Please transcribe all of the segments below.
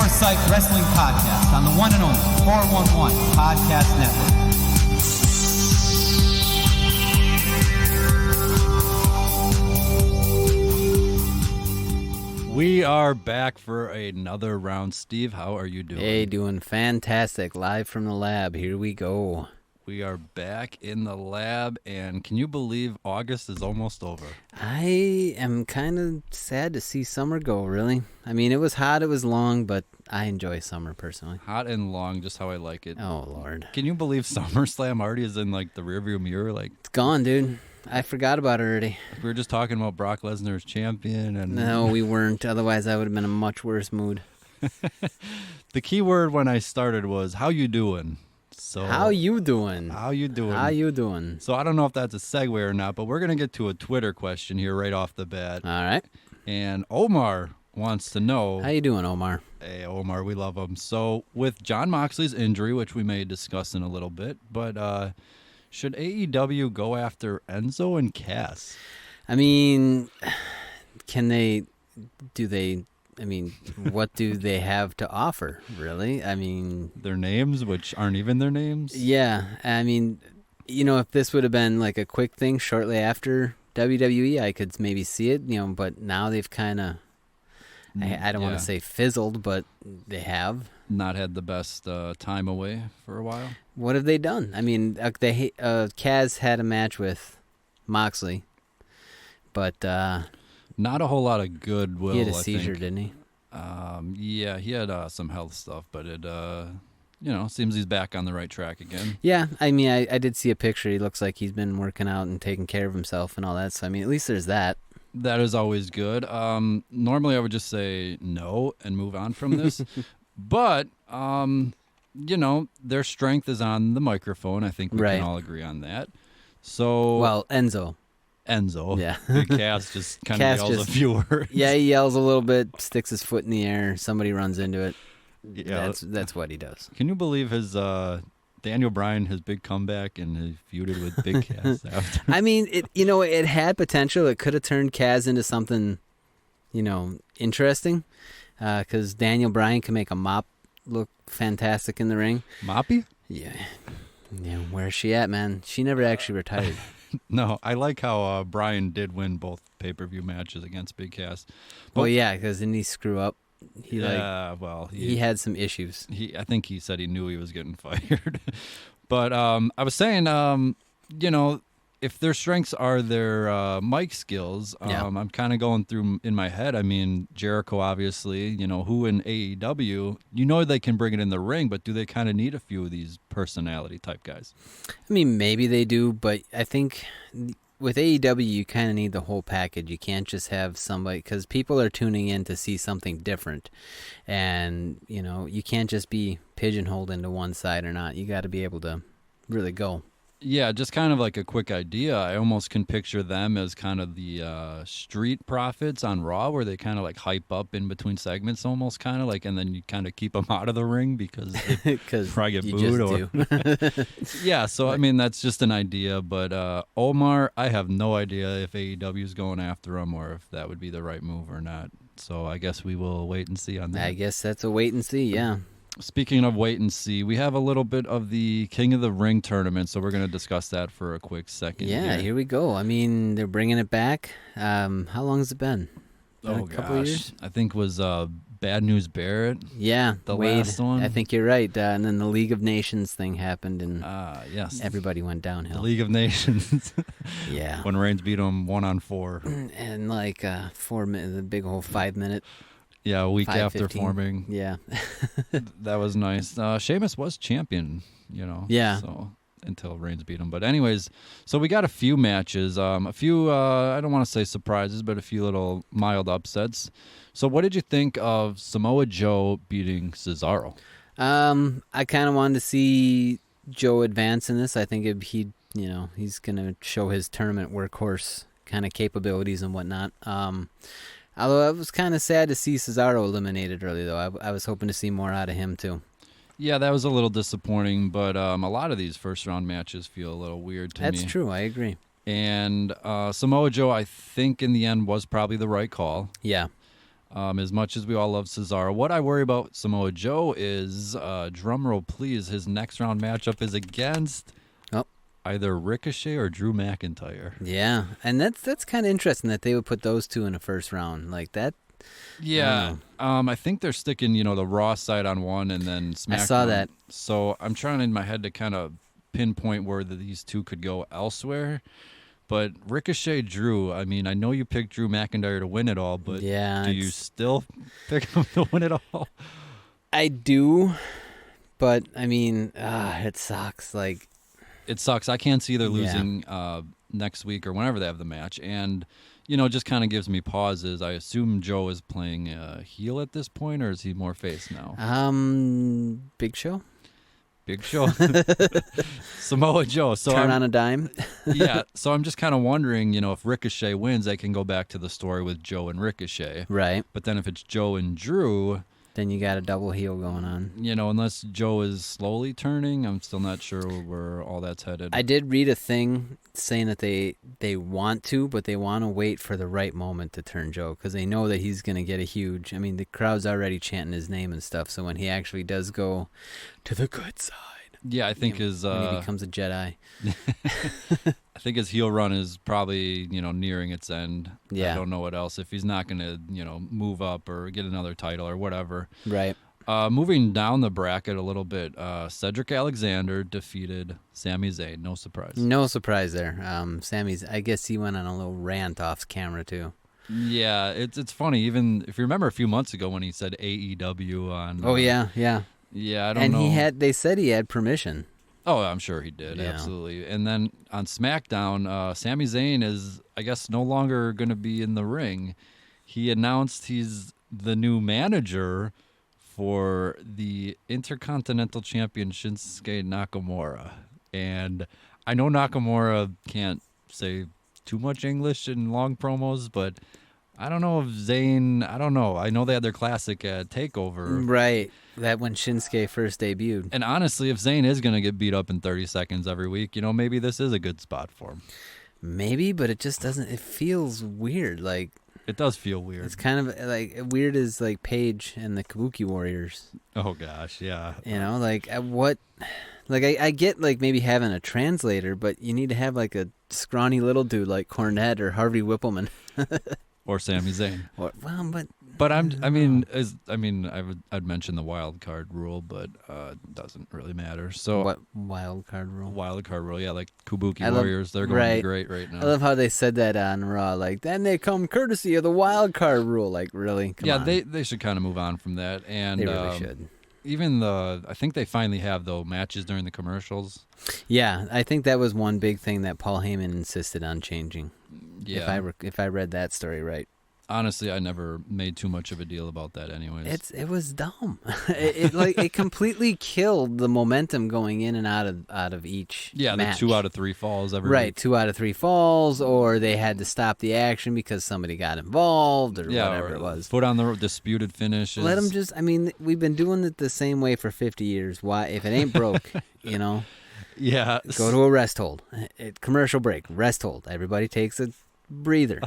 Foresight Wrestling Podcast on the one and only 411 Podcast Network. We are back for another round. Steve, how are you doing? Hey, doing fantastic. Live from the lab. Here we go. We are back in the lab, and can you believe August is almost over? I am kind of sad to see summer go, really. I mean, it was hot, it was long, but I enjoy summer personally. Hot and long, just how I like it. Oh, Lord. Can you believe SummerSlam already is in, like, the rearview mirror? Like, It's gone, dude. I forgot about it already. we were just talking about Brock Lesnar as champion. And No, we weren't. Otherwise, I would have been in a much worse mood. The key word when I started was, how you doing? So How you doing? How you doing? How you doing? So I don't know if that's a segue or not, but we're going to get to a Twitter question here right off the bat. All right. And Omar wants to know. How you doing, Omar? Hey, Omar, we love him. So with Jon Moxley's injury, which we may discuss in a little bit, but should AEW go after Enzo and Cass? I mean, what do they have to offer, really? I mean, Their names, which aren't even their names? yeah. I mean, if this would have been like a quick thing shortly after WWE, I could maybe see it, but now they've kind of, I don't want to say fizzled, but they have. Not had the best time away for a while. What have they done? I mean, Kaz had a match with Moxley, but Not a whole lot of goodwill. he had a I seizure, think. didn't he? Yeah, he had some health stuff, but it, seems he's back on the right track again. Yeah, I mean, I did see a picture. He looks like he's been working out and taking care of himself and all that. So, I mean, at least there's that. That is always good. Normally, I would just say no and move on from this. But, their strength is on the microphone. I think we can all agree on that. So, Well, Enzo. Yeah. Big Cass just kind of yells a few words. Yeah, he yells a little bit, sticks his foot in the air. Somebody runs into it. Yeah. That's what he does. Can you believe his Daniel Bryan, his big comeback, and he feuded with Big Cass after? I mean, it had potential. It could have turned Kaz into something, interesting. Because Daniel Bryan can make a mop look fantastic in the ring. Moppy? Yeah. Yeah, where's she at, man? She never actually retired. No, I like how Bryan did win both pay-per-view matches against Big Cass. Well, yeah, because didn't he screw up? He had some issues. I think he said he knew he was getting fired. But I was saying, if their strengths are their mic skills, I'm kind of going through in my head. I mean, Jericho, obviously, who in AEW, they can bring it in the ring, but do they kind of need a few of these personality type guys? I mean, maybe they do, but I think with AEW, you kind of need the whole package. You can't just have somebody, because people are tuning in to see something different. And, you can't just be pigeonholed into one side or not. You got to be able to really go. Yeah, just kind of like a quick idea. I almost can picture them as kind of the street profits on Raw, where they kind of like hype up in between segments, almost kind of like, and then you kind of keep them out of the ring because they probably get booed. Yeah, so I mean that's just an idea. But Omar, I have no idea if AEW is going after him or if that would be the right move or not. So I guess we will wait and see on that. I guess that's a wait and see. Yeah. Speaking of wait and see, we have a little bit of the King of the Ring tournament, so we're going to discuss that for a quick second. Yeah, here we go. I mean, they're bringing it back. How long has it been? A couple of years? I think it was Bad News Barrett. Yeah, the Wade, last one. I think you're right. And then the League of Nations thing happened, and yes, everybody went downhill. The League of Nations. Yeah. When Reigns beat him 1-on-4. And like 4 minutes, the big whole 5 minute. Yeah, a week after 15. forming. Yeah. That was nice. Sheamus was champion, Yeah. So until Reigns beat him. But anyways, so we got a few matches, a few, I don't want to say surprises, but a few little mild upsets. So what did you think of Samoa Joe beating Cesaro? I kind of wanted to see Joe advance in this. I think he's going to show his tournament workhorse kind of capabilities and whatnot. Although I was kind of sad to see Cesaro eliminated early, though. I was hoping to see more out of him, too. Yeah, that was a little disappointing, but a lot of these first-round matches feel a little weird to me. That's true. I agree. And Samoa Joe, I think, in the end, was probably the right call. Yeah. As much as we all love Cesaro, what I worry about Samoa Joe is, drumroll please, his next round matchup is against either Ricochet or Drew McIntyre. Yeah, and that's kind of interesting that they would put those two in the first round like that. Yeah, I think they're sticking, the Raw side on one and then SmackDown. I saw that. So I'm trying in my head to kind of pinpoint where these two could go elsewhere. But Ricochet, Drew, I mean, I know you picked Drew McIntyre to win it all, but do you still pick him to win it all? I do, but I mean, it sucks. Like, it sucks. I can't see they're losing next week or whenever they have the match. And, just kind of gives me pauses. I assume Joe is playing heel at this point, or is he more face now? Big Show? Big Show. Samoa Joe. So Turn on a dime. Yeah. So I'm just kind of wondering, if Ricochet wins, they can go back to the story with Joe and Ricochet. Right. But then if it's Joe and Drew, then you got a double heel going on. Unless Joe is slowly turning, I'm still not sure where all that's headed. I did read a thing saying that they want to, but they want to wait for the right moment to turn Joe because they know that he's going to get a huge... I mean, the crowd's already chanting his name and stuff, so when he actually does go to the good side... Yeah, I think when he becomes a Jedi. I think his heel run is probably, nearing its end. Yeah. I don't know what else. If he's not going to, move up or get another title or whatever. Right. Moving down the bracket a little bit, Cedric Alexander defeated Sami Zayn. No surprise. No surprise there. Sammy's, I guess he went on a little rant off camera too. Yeah, it's funny. Even if you remember a few months ago when he said AEW on. Oh yeah. Yeah, I don't know. And they said he had permission. Oh, I'm sure he did. Yeah. Absolutely. And then on SmackDown, Sami Zayn is, I guess, no longer going to be in the ring. He announced he's the new manager for the Intercontinental Champion Shinsuke Nakamura. And I know Nakamura can't say too much English in long promos, but I don't know if Zayn, I don't know. I know they had their classic TakeOver. Right. That when Shinsuke first debuted. And honestly, if Zayn is going to get beat up in 30 seconds every week, maybe this is a good spot for him. Maybe, but it just doesn't, it feels weird. Like, it does feel weird. It's kind of like weird as like Paige and the Kabuki Warriors. Oh gosh, yeah. I get like maybe having a translator, but you need to have like a scrawny little dude like Cornette or Harvey Whippleman. Or Sami Zayn. But I'd mention the wild card rule, but it doesn't really matter. So what wild card rule? Wild card rule, yeah, like Kabuki Warriors, they're going great right now. I love how they said that on Raw, like then they come courtesy of the wild card rule. Like really? Come on. They should kind of move on from that, and they really should. Even I think they finally have though matches during the commercials. Yeah, I think that was one big thing that Paul Heyman insisted on changing. Yeah, if I read that story right. Honestly, I never made too much of a deal about that anyways. It was dumb. It completely killed the momentum going in and out of each match. The 2 out of 3 falls every week. Right, 2 out of 3 falls, or they had to stop the action because somebody got involved or whatever it was. Put on the disputed finishes. Let them just, we've been doing it the same way for 50 years. Why, if it ain't broke, Yeah. Go to a rest hold. Commercial break, rest hold. Everybody takes a breather.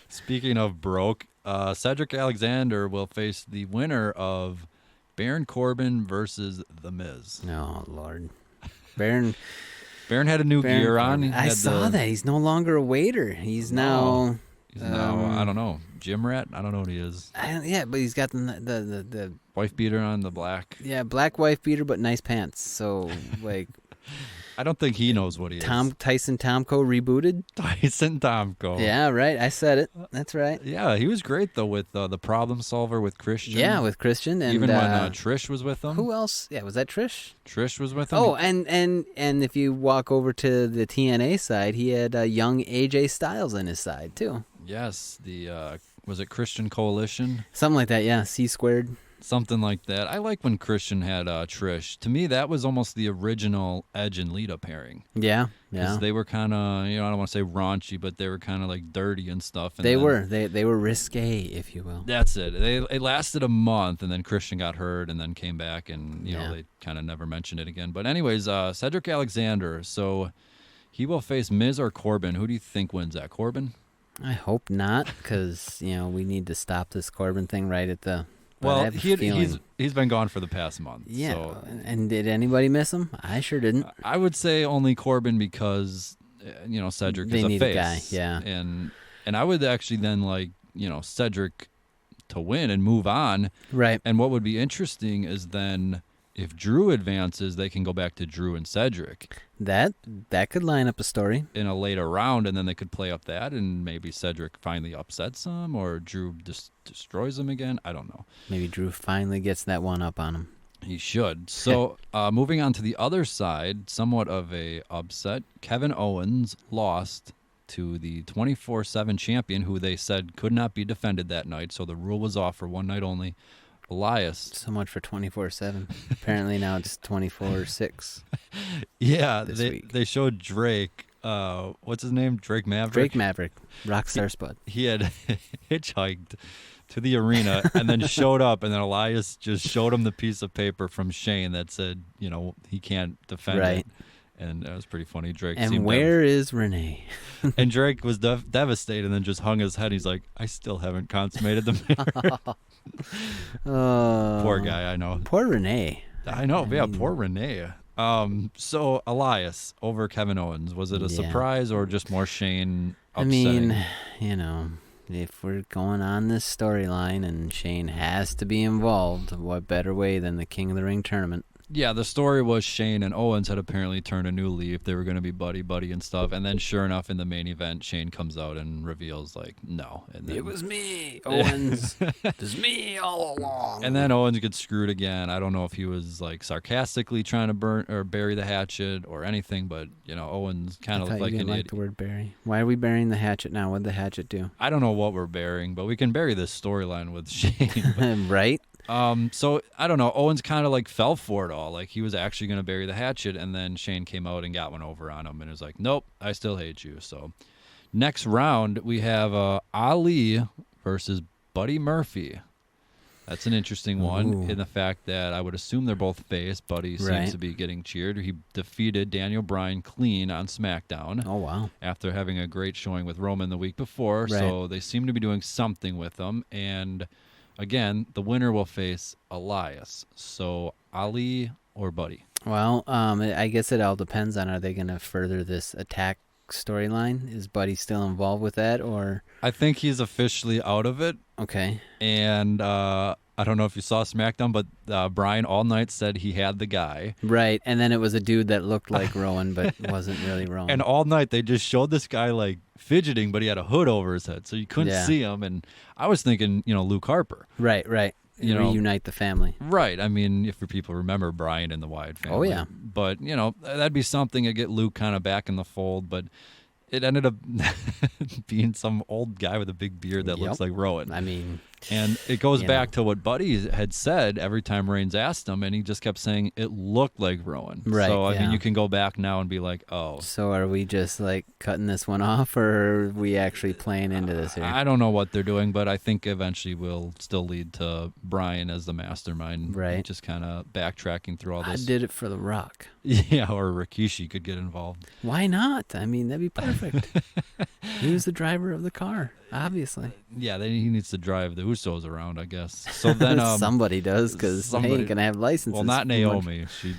Speaking of broke, Cedric Alexander will face the winner of Baron Corbin versus The Miz. Oh, Lord. Baron had a new gear on. I saw that. He's no longer a waiter. He's now... He's now, I don't know, gym rat? I don't know what he is. But he's got the wife beater on, the black. Yeah, black wife beater, but nice pants. So, like... I don't think he knows what he is. Tyson Tomko rebooted? Tyson Tomko. Yeah, right. I said it. That's right. Yeah, he was great, though, with the Problem Solver with Christian. Yeah, with Christian. And, even when Trish was with him. Who else? Yeah, was that Trish? Trish was with him. Oh, and if you walk over to the TNA side, he had young AJ Styles on his side, too. Yes, was it Christian Coalition? Something like that, yeah. C squared. Something like that. I like when Christian had Trish. To me, that was almost the original Edge and Lita pairing. Yeah. Because they were kind of, I don't want to say raunchy, but they were kind of like dirty and stuff. And they were risque, if you will. That's it. It lasted a month, and then Christian got hurt, and then came back, and they kind of never mentioned it again. But anyways, Cedric Alexander. So he will face Miz or Corbin. Who do you think wins that? Corbin? I hope not, because we need to stop this Corbin thing right at the. But I Well, have a feeling. he's been gone for the past month. Yeah, So and did anybody miss him? I sure didn't. I would say only Corbin because Cedric They is a need face. a guy, yeah. And I would actually then like Cedric to win and move on. Right. And what would be interesting is then if Drew advances, they can go back to Drew and Cedric That could line up a story. in a later round, and then they could play up that, and maybe Cedric finally upsets him, or Drew destroys him again. I don't know. Maybe Drew finally gets that one up on him. He should. So moving on to the other side, somewhat of a upset. Kevin Owens lost to the 24/7 champion, who they said could not be defended that night, so the rule was off for one night only. Elias. So much for 24/7. Apparently now it's 24/6. Yeah, week. they showed Drake. What's his name? Drake Maverick. Drake Maverick, Rockstar Spud. He had hitchhiked to the arena and then showed up, and then Elias just showed him the piece of paper from Shane that said, he can't defend it. Right. And that was pretty funny. Drake. And where is Renee? And Drake was devastated and then just hung his head. He's like, I still haven't consummated the marriage. Poor guy, I know. Poor Renee. I know. Yeah, poor Renee. So Elias over Kevin Owens. Was it a surprise or just more Shane upsetting? I mean, if we're going on this storyline and Shane has to be involved, what better way than the King of the Ring tournament? Yeah, the story was Shane and Owens had apparently turned a new leaf. They were going to be buddy and stuff. And then sure enough, in the main event, Shane comes out and reveals, like, no. And then, it was me, Owens. It was me all along. And then Owens gets screwed again. I don't know if he was, like, sarcastically trying to burn or bury the hatchet or anything, but, Owens kind of looked like an idiot. The word bury. Why are we burying the hatchet now? What did the hatchet do? I don't know what we're burying, but we can bury this storyline with Shane. Right? So I don't know. Owens kind of like fell for it all. Like he was actually going to bury the hatchet, and then Shane came out and got one over on him, and was like, "Nope, I still hate you." So next round we have Ali versus Buddy Murphy. That's an interesting one in the fact that I would assume they're both face. Buddy seems to be getting cheered. He defeated Daniel Bryan clean on SmackDown. Oh, wow. After having a great showing with Roman the week before. Right. So they seem to be doing something with him. And again, the winner will face Elias. So Ali or Buddy? Well, I guess it all depends on, are they going to further this attack storyline? Is Buddy still involved with that, or? I think he's officially out of it. Okay. And I don't know if you saw SmackDown, but Brian all night said he had the guy. Right, and then it was a dude that looked like Rowan, but wasn't really Rowan. And all night they just showed this guy like fidgeting, but he had a hood over his head, so you couldn't see him. And I was thinking, Luke Harper. Right. Reunite the family. Right. I mean, if people remember Brian and the Wyatt family. Oh, yeah. But, that'd be something to get Luke kind of back in the fold. But it ended up being some old guy with a big beard that looks like Rowan. I mean... And it goes back to what Buddy had said every time Reigns asked him, and he just kept saying it looked like Rowan. Right. So, I mean, you can go back now and be like, oh. So are we just, like, cutting this one off, or are we actually playing into this here? I don't know what they're doing, but I think eventually will still lead to Brian as the mastermind. Right. Just kind of backtracking through all this. I did it for The Rock. Yeah, or Rikishi could get involved. Why not? I mean, that'd be perfect. He was the driver of the car, obviously. Yeah, then he needs to drive the Usos around, I guess. So then somebody does, because they ain't gonna have licenses. Well, not Naomi. She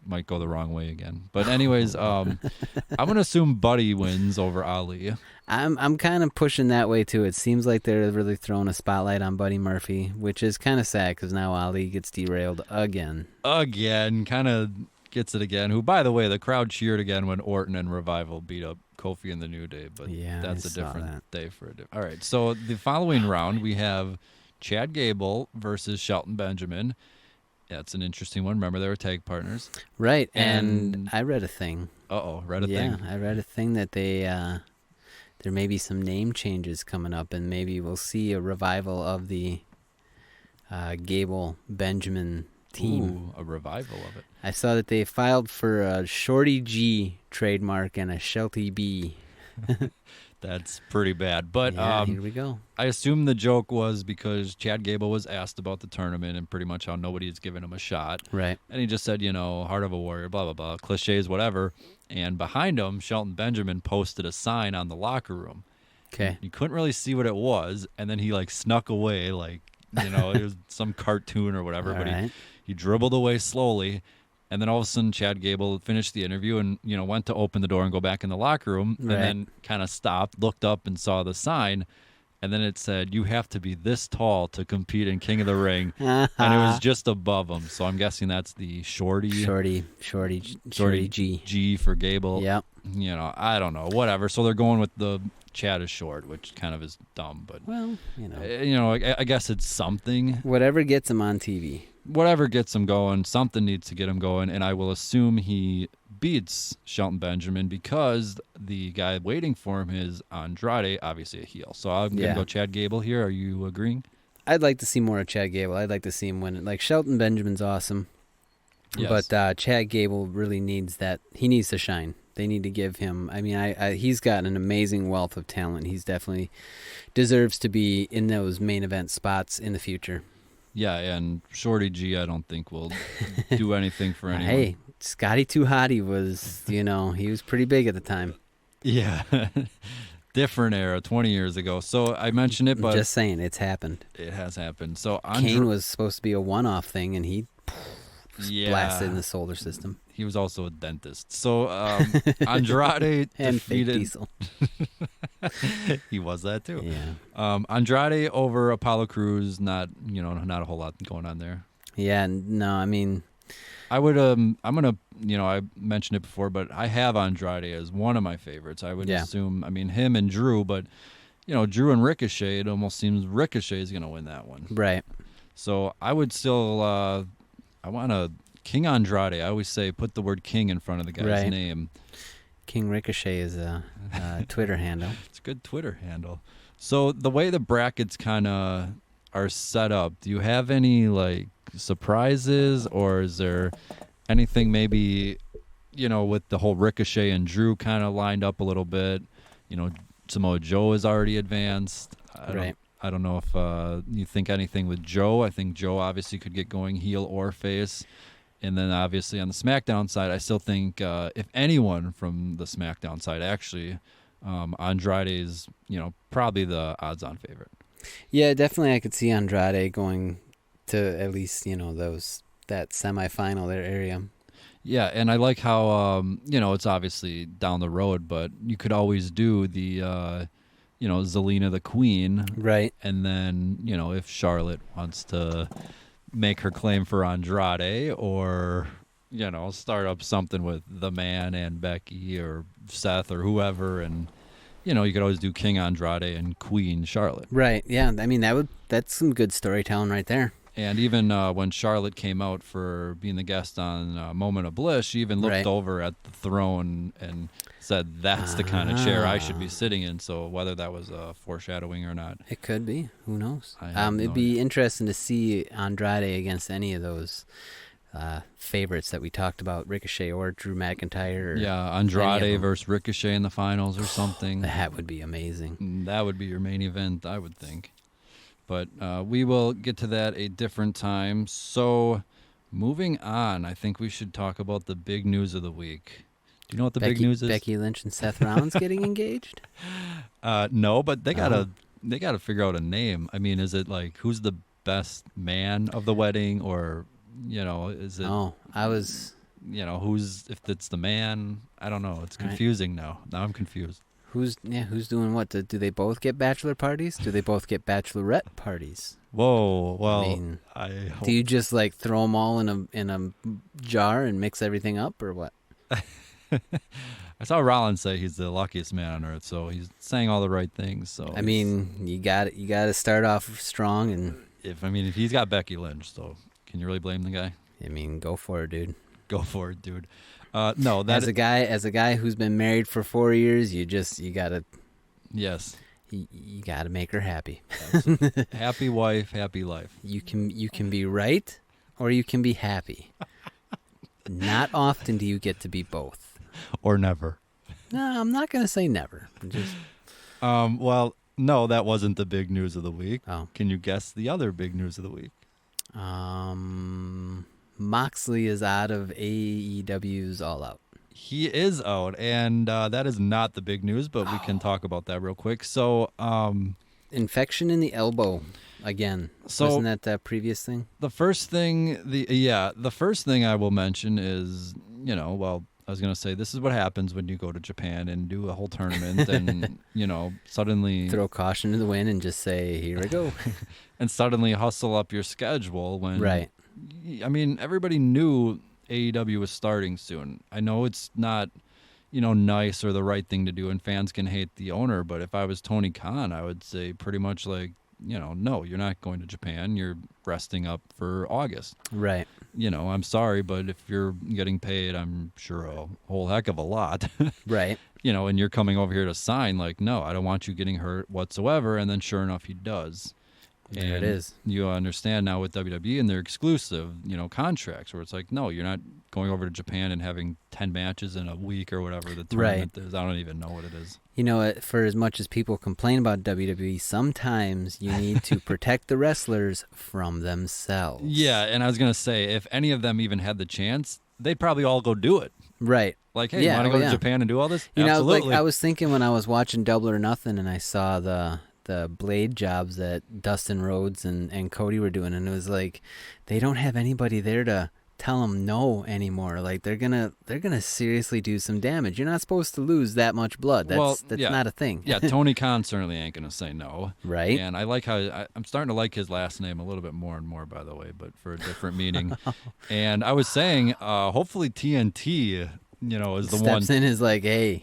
might go the wrong way again. But anyways, I'm gonna assume Buddy wins over Ali. I'm kind of pushing that way too. It seems like they're really throwing a spotlight on Buddy Murphy, which is kind of sad because now Ali gets derailed again. Kind of gets it again. Who, by the way, the crowd cheered again when Orton and Revival beat up Kofi and the New Day, but that's a different day for it. All right, so the following round we have Chad Gable versus Shelton Benjamin. That's an interesting one. Remember, they were tag partners. Right, and I read a thing. Read a thing? Yeah, I read a thing that they there may be some name changes coming up, and maybe we'll see a revival of the Gable Benjamin team. Ooh, a revival of it. I saw that they filed for a Shorty G trademark and a Shelty B. That's pretty bad. But here we go. I assume the joke was because Chad Gable was asked about the tournament and pretty much how nobody's given him a shot. Right. And he just said, heart of a warrior, blah, blah, blah, cliches, whatever. And behind him, Shelton Benjamin posted a sign on the locker room. Okay. You couldn't really see what it was, and then he like snuck away, like, you know, it was some cartoon or whatever. All But right. he dribbled away slowly, and then all of a sudden Chad Gable finished the interview and, you know, went to open the door and go back in the locker room, Right. and then kind of stopped, looked up, and saw the sign. And then it said, "You have to be this tall to compete in King of the Ring," and it was just above him. So I'm guessing that's the Shorty G. G for Gable. Yep. You know, I don't know, whatever. So they're going with the Chad is short, which kind of is dumb, but Well, you know, I guess it's something. whatever gets him on TV. Whatever gets him going, something needs to get him going, and I will assume he beats Shelton Benjamin because the guy waiting for him is Andrade, obviously a heel. So I'm going to go Chad Gable here. Are you agreeing? I'd like to see more of Chad Gable. I'd like to see him win it. Like, Shelton Benjamin's awesome, Yes. but Chad Gable really needs that. He needs to shine. They need to give him. I mean, he's got an amazing wealth of talent. He's definitely deserves to be in those main event spots in the future. Yeah, and Shorty G, I don't think will do anything for anyone. Hey, Scotty Too Hottie was, he was pretty big at the time. Yeah. Different era, 20 years ago. So I mentioned it, but Just saying, it's happened. it has happened. So Kane was supposed to be a one-off thing, and he blasted in the solar system. He was also a dentist. So Andrade And fake defeated. Diesel. He was that too. Yeah. Andrade over Apollo Crews. Not a whole lot going on there. Yeah. No, I mean, I would. I'm gonna. I mentioned it before, but I have Andrade as one of my favorites. I would assume. I mean, him and Drew, but Drew and Ricochet. It almost seems Ricochet is gonna win that one. right. So I would still. I want to. King Andrade. I always say put the word King in front of the guy's Right. name. King Ricochet is a Twitter handle. It's a good Twitter handle. So the way the brackets kind of are set up, do you have any like surprises, or is there anything maybe, with the whole Ricochet and Drew kind of lined up a little bit? Samoa Joe is already advanced. I don't know if you think anything with Joe. I think Joe obviously could get going heel or face. And then obviously on the SmackDown side, I still think if anyone from the SmackDown side, actually, Andrade is, probably the odds-on favorite. Yeah, definitely. I could see Andrade going to at least that semifinal there area. Yeah, and I like how it's obviously down the road, but you could always do the Zelina the Queen, right? And then if Charlotte wants to make her claim for Andrade, or start up something with the Man and Becky or Seth or whoever, and you could always do King Andrade and Queen Charlotte. Right. Yeah. I mean, that's some good storytelling right there. And even when Charlotte came out for being the guest on Moment of Bliss, she even looked over at the throne and said, "That's the kind of chair I should be sitting in." So whether that was foreshadowing or not, it could be. Who knows? It'd be interesting to see Andrade against any of those favorites that we talked about, Ricochet or Drew McIntyre. Andrade versus Ricochet in the finals or something. That would be amazing. That would be your main event, I would think. But we will get to that a different time. So moving on, I think we should talk about the big news of the week. Do you know what the big news is? Becky Lynch and Seth Rollins getting engaged? No, but they gotta figure out a name. I mean, is it like who's the best man of the wedding, or is it? Oh, I was. Who's if it's the man? I don't know. It's confusing now. Now I'm confused. Who's doing what? Do they both get bachelor parties? Do they both get bachelorette parties? Whoa, well, I mean, hope. Do you just like throw them all in a jar and mix everything up, or what? I saw Rollins say he's the luckiest man on earth, so he's saying all the right things. So I mean, you got to start off strong, and if he's got Becky Lynch, so can you really blame the guy? I mean, go for it, dude. Go for it, dude. No, as a guy who's been married for 4 years, you gotta. Yes. You gotta make her happy. Happy wife, happy life. You can be right, or you can be happy. Not often do you get to be both. Or never. No, I'm not gonna say never. Just. Well, no, that wasn't the big news of the week. Oh. Can you guess the other big news of the week? Moxley is out of AEW's All Out. He is out, and that is not the big news, but we can talk about that real quick. So, infection in the elbow again. So- Wasn't that that previous thing? the first thing I will mention is, I was gonna say this is what happens when you go to Japan and do a whole tournament, and suddenly Throw caution to the wind and just say, "Here we go." and suddenly hustle up your schedule when Right. I mean, everybody knew AEW was starting soon. I know it's not, nice or the right thing to do, and fans can hate the owner, but if I was Tony Khan, I would say pretty much like, no, you're not going to Japan. You're resting up for August. Right. I'm sorry, but if you're getting paid, I'm sure a whole heck of a lot, Right. and you're coming over here to sign, like, no, I don't want you getting hurt whatsoever. And then sure enough, he does. There it And is. You understand now with WWE and their exclusive, contracts where it's like, no, you're not going over to Japan and having 10 matches in a week or whatever the tournament is. I don't even know what it is. For as much as people complain about WWE, sometimes you need to protect the wrestlers from themselves. Yeah, and I was going to say, if any of them even had the chance, they'd probably all go do it. Right. Like, hey, you want to go to Japan and do all this? Absolutely. Like I was thinking when I was watching Double or Nothing and I saw the blade jobs that Dustin Rhodes and Cody were doing, and it was like they don't have anybody there to tell them no anymore. Like they're gonna seriously do some damage. You're not supposed to lose that much blood. That's not a thing. Yeah, Tony Khan certainly ain't gonna say no. Right. And I like how I'm starting to like his last name a little bit more and more, by the way, but for a different meaning. And I was saying, hopefully TNT, is the one. Steps in is like, hey,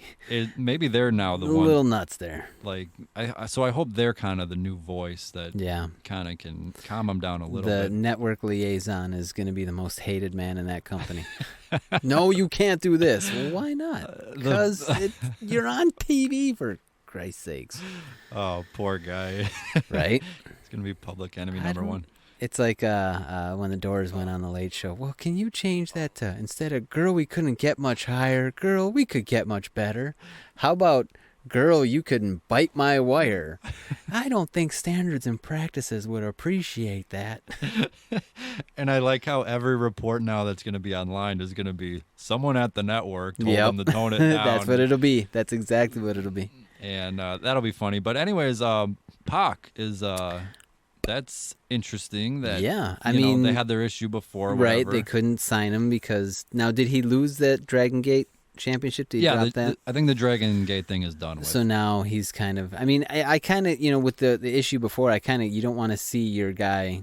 maybe they're now the a one. little nuts there. Like, so I hope they're kind of the new voice that Yeah. kind of can calm them down a little The bit. network liaison is going to be the most hated man in that company. No, you can't do this. Well, why not? Because you're on TV, for Christ's sakes. Oh, poor guy. Right? It's gonna be public enemy number one. It's like when the Doors went on the Late Show. Well, can you change that to, instead of girl, we couldn't get much higher, girl, we could get much better? How about girl, you couldn't bite my wire? I don't think standards and practices would appreciate that. And I like how every report now that's going to be online is going to be someone at the network told them to tone it down. That's what it'll be. That's exactly what it'll be. And that'll be funny. But anyways, Pac is... that's interesting that, I mean, they had their issue before. Right, whatever. they couldn't sign him because... Now, did he lose that Dragon Gate championship? Did he drop that? I think the Dragon Gate thing is done with. So now he's kind of... I mean, I kind of, with the issue before, you don't want to see your guy,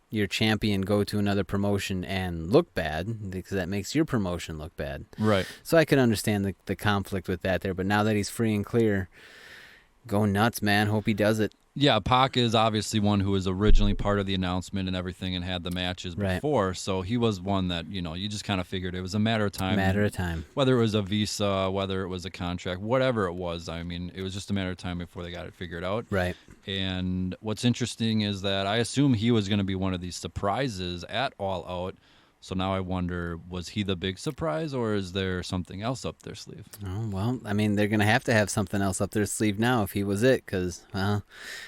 your champion, go to another promotion and look bad because that makes your promotion look bad. Right. So I could understand the conflict with that there, but now that he's free and clear, go nuts, man. Hope he does it. Yeah, Pac is obviously one who was originally part of the announcement and everything and had the matches before. So he was one that, you just kind of figured it was a matter of time. Whether it was a visa, whether it was a contract, whatever it was. I mean, it was just a matter of time before they got it figured out. Right. And what's interesting is that I assume he was going to be one of these surprises at All Out. So now I wonder, was he the big surprise, or is there something else up their sleeve? Oh, well, I mean, they're going to have something else up their sleeve now if he was it, because, well,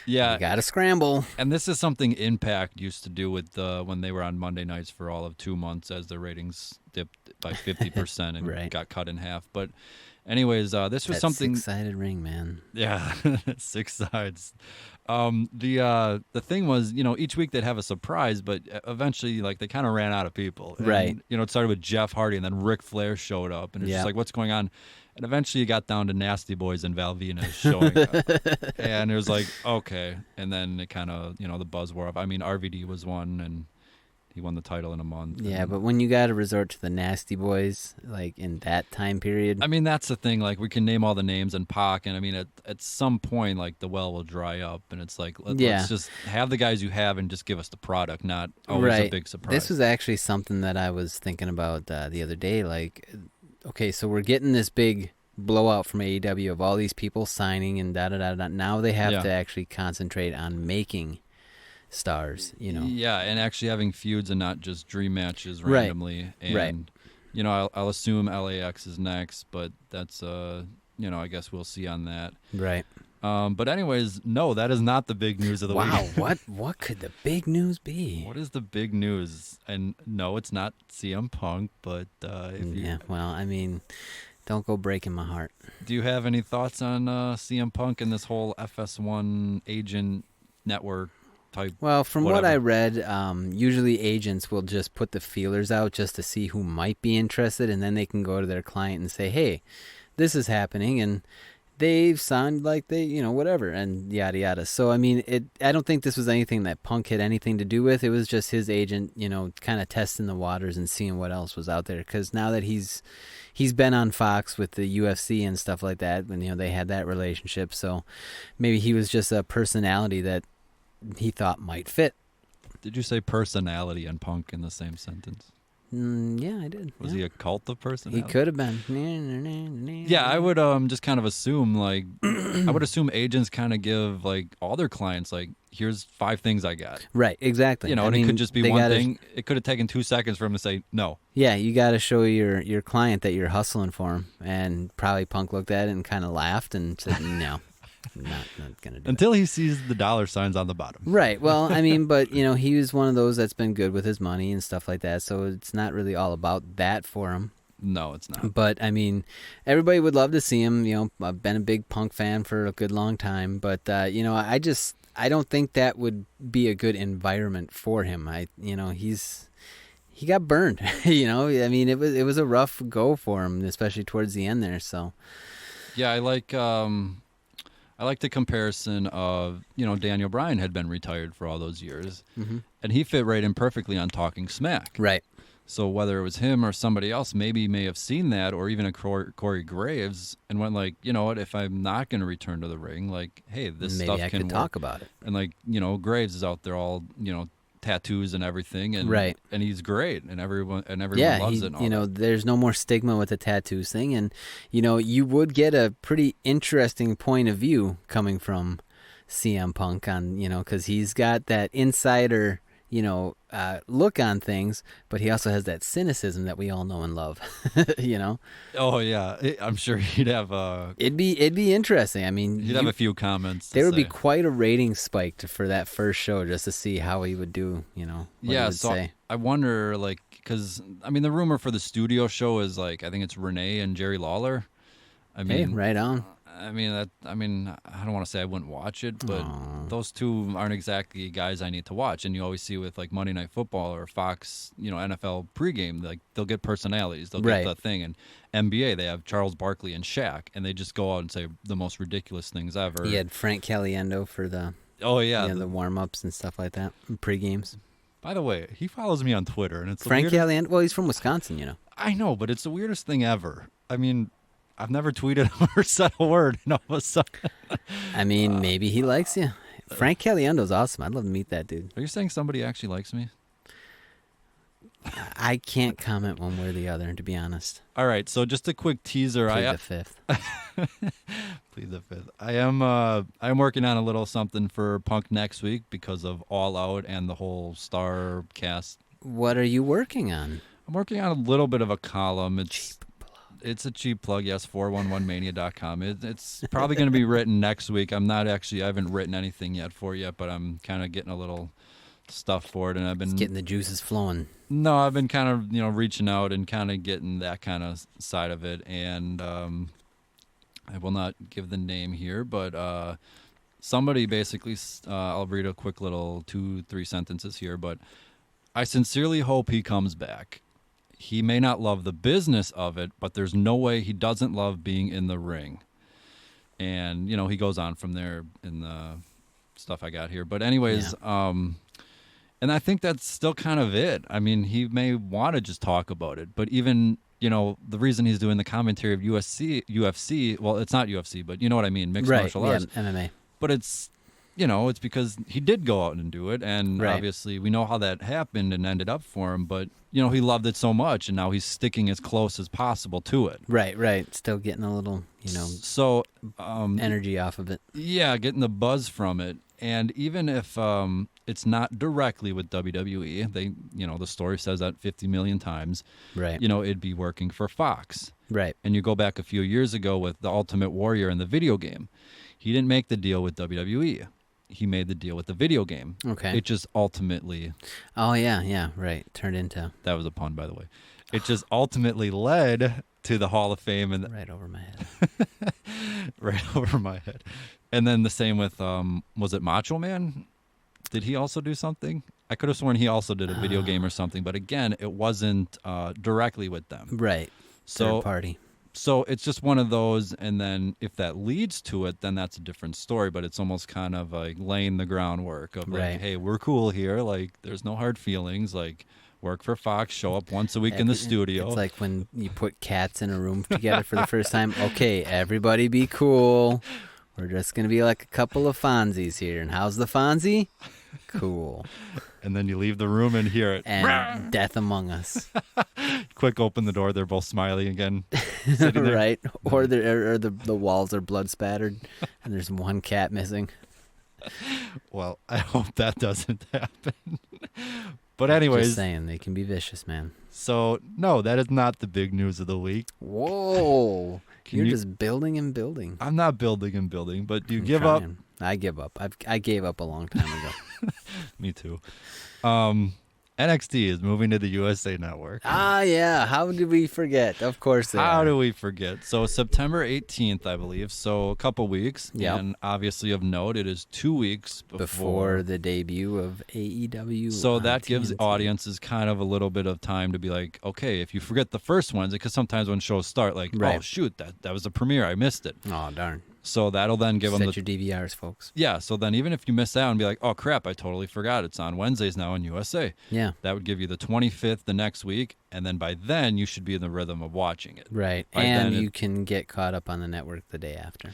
you got to scramble. And this is something Impact used to do with when they were on Monday nights for all of 2 months as their ratings dipped by 50% and got cut in half. But anyways, this was that something... six-sided ring, man. Yeah, 6 sides. The thing was, each week they'd have a surprise, but eventually, like, they kind of ran out of people. And, right. It started with Jeff Hardy, and then Ric Flair showed up, and it's just like, what's going on? And eventually, it got down to Nasty Boys and Val Venis showing up, and it was like, okay. And then it kind of, the buzz wore off. I mean, RVD was one, and he won the title in a month. Yeah, but when you got to resort to the Nasty Boys, like, in that time period... I mean, that's the thing. Like, we can name all the names and Pac, and I mean, at some point, like, the well will dry up, and it's like, let's just have the guys you have and just give us the product, not always a big surprise. This was actually something that I was thinking about the other day. Like, okay, so we're getting this big blowout from AEW of all these people signing and da-da-da-da. Now they have to actually concentrate on making... stars, Yeah, and actually having feuds and not just dream matches randomly. And, I'll assume LAX is next, but that's, I guess we'll see on that. Right. But anyways, no, that is not the big news of the Wow, week. what could the big news be? What is the big news? And no, it's not CM Punk, but if you Yeah, well, I mean, don't go breaking my heart. do you have any thoughts on CM Punk and this whole FS1 agent network type? Well, from what whatever? I read, usually agents will just put the feelers out just to see who might be interested, and then they can go to their client and say, hey, this is happening, and they've signed like they, whatever, and yada yada. So, I mean, I don't think this was anything that Punk had anything to do with. It was just his agent, kind of testing the waters and seeing what else was out there. Because now that he's been on Fox with the UFC and stuff like that, when they had that relationship, so maybe he was just a personality that he thought might fit. Did you say personality and Punk in the same sentence? Yeah, I did. Was yeah. he a cult of He personality? could have been. Yeah, I would just kind of assume I would assume agents kind of give like all their clients like, here's 5 things I got. Right, exactly. And it could just be they one gotta- thing. It could have taken 2 seconds for him to say no. Yeah, you got to show your client that you're hustling for him, and probably Punk looked at it and kind of laughed and said, "No, not gonna do Until he sees the dollar signs on the bottom. it." Right. Well, I mean, but he was one of those that's been good with his money and stuff like that, so it's not really all about that for him. No, it's not. But I mean, everybody would love to see him. I've been a big Punk fan for a good long time, but I don't think that would be a good environment for him. He got burned. I mean, it was a rough go for him, especially towards the end there. So Yeah, I like the comparison of Daniel Bryan had been retired for all those years, and he fit right in perfectly on Talking Smack. right. So whether it was him or somebody else, maybe may have seen that, or even a Corey Graves, and went like, you know what, if I'm not going to return to the ring, like, hey, this Maybe stuff I can could work. talk about it. And like, Graves is out there all, tattoos and everything, and Right. and he's great, and everyone Yeah, loves it. And all that. there's no more stigma with the tattoos thing, and you would get a pretty interesting point of view coming from CM Punk on because he's got that insider look on things, but he also has that cynicism that we all know and love. Oh yeah, I'm sure he'd have It'd be interesting. I mean, he'd have a few comments. there would be say. quite a rating spike for that first show just to see how he would do. What he Yeah, would so say. I wonder, like, because I mean, the rumor for the studio show is like, I think it's Renee and Jerry Lawler. I Hey, mean, right on. I mean, I don't want to say I wouldn't watch it, but those two aren't exactly guys I need to watch. And you always see with like Monday Night Football or Fox, NFL pregame, like they'll get personalities, they'll Right. get the thing. And NBA, they have Charles Barkley and Shaq, and they just go out and say the most ridiculous things ever. He had Frank Caliendo for the Oh yeah. the warm ups and stuff like that, pre-games. By the way, he follows me on Twitter, and it's the Frank weirdest- Caliendo. Well, he's from Wisconsin, I know, but it's the weirdest thing ever. I mean, I've never tweeted or said a word, and all of a sudden. I mean, maybe he likes you. Frank Caliendo's awesome. I'd love to meet that dude. Are you saying somebody actually likes me? I can't comment one way or the other, to be honest. All right, so just a quick teaser. Plead the fifth. Plead the fifth. I'm working on a little something for Punk next week because of All Out and the whole Star cast. What are you working on? I'm working on a little bit of a column. It's a cheap plug, yes, 411mania.com. It's probably going to be written next week. I haven't written anything yet for it yet, but I'm kind of getting a little stuff for it, and I've been Getting the juices flowing. No, I've been kind of reaching out and kind of getting that kind of side of it, and I will not give the name here, but somebody basically, I'll read a quick little 2-3 sentences here, but I sincerely hope he comes back. He may not love the business of it, but there's no way he doesn't love being in the ring. And, he goes on from there in the stuff I got here. But anyways, and I think that's still kind of it. I mean, he may want to just talk about it, but even, the reason he's doing the commentary of UFC, well, it's not UFC, but you know what I mean, mixed martial arts. MMA. But it's, it's because he did go out and do it, and Right. obviously we know how that happened and ended up for him, but, he loved it so much, and now he's sticking as close as possible to it. Right. Still getting a little, So, energy off of it. yeah, getting the buzz from it, and even if it's not directly with WWE, they, the story says that 50 million times, Right. it'd be working for Fox. Right. And you go back a few years ago with The Ultimate Warrior in the video game. He didn't make the deal with WWE. He made the deal with the video game. Okay. It just ultimately... Oh, yeah, right. Turned into... That was a pun, by the way. It just ultimately led to the Hall of Fame. And right over my head. right over my head. And then the same with, was it Macho Man? Did he also do something? I could have sworn he also did a video game or something. But again, it wasn't directly with them. Right. So, third party. So it's just one of those, and then if that leads to it, then that's a different story. But it's almost kind of like laying the groundwork of like, Right. hey, we're cool here. Like, there's no hard feelings. Like, work for Fox, show up once a week in the studio. It's like when you put cats in a room together for the first time. Okay, everybody be cool. We're just going to be like a couple of Fonzies here. And how's the Fonzie? Cool. And then you leave the room and hear it. And death among us. Quick, open the door. They're both smiling again. Sitting there. Right. Or the walls are blood spattered and there's one cat missing. Well, I hope that doesn't happen. But anyways. Just saying, they can be vicious, man. So, no, that is not the big news of the week. Whoa. You're just building and building. I'm not building and building, but do you I'm give trying. up? I give up. I gave up a long time ago. Me too. NXT is moving to the USA Network. Ah, yeah. How did we forget? Of course they How are. do we forget? So September 18th, I believe. So a couple weeks. Yep. And obviously of note, it is 2 weeks before the debut of AEW. So on that gives TNT. audiences kind of a little bit of time to be like, okay, if you forget the first ones, because sometimes when shows start, like, oh, Right. shoot, that was the premiere. I missed it. Oh, darn. So that'll then give them Set the... your DVRs, folks. Yeah, so then even if you miss out and be like, oh, crap, I totally forgot. It's on Wednesdays now in USA. Yeah. That would give you the 25th the next week, and then by then you should be in the rhythm of watching it. Right. By and then you can get caught up on the network the day after.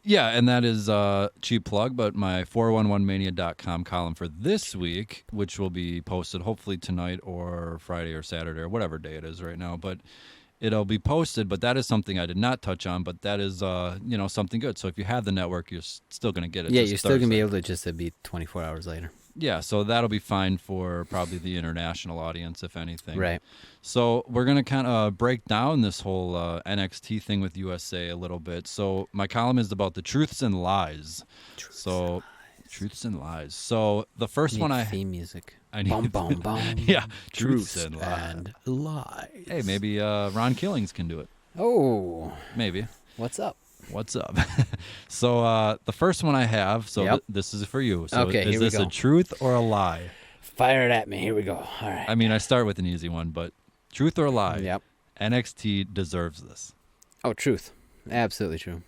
Yeah, and that is a cheap plug, but my 411mania.com column for this week, which will be posted hopefully tonight or Friday or Saturday or whatever day it is right now, but it'll be posted. But that is something I did not touch on, but that is something good. So if you have the network, you're still going to get it. Yeah, this you're still going to be Thursday. able to just be 24 hours later. Yeah, so that'll be fine for probably the international audience, if anything. Right. So we're going to kind of break down this whole NXT thing with USA a little bit. So my column is about the truths and lies. Truths and lies. So the first one theme music. I need Bum, bum, bum. Yeah, Truths truths and lies. Hey, maybe Ron Killings can do it. Oh. Maybe. What's up? What's up? So the first one I have, so Yep. this is for you. So Okay, is here we this go. a truth or a lie? Fire it at me. Here we go. All right. I mean, I start with an easy one, but truth or lie? Yep. NXT deserves this. Oh, truth. Absolutely true.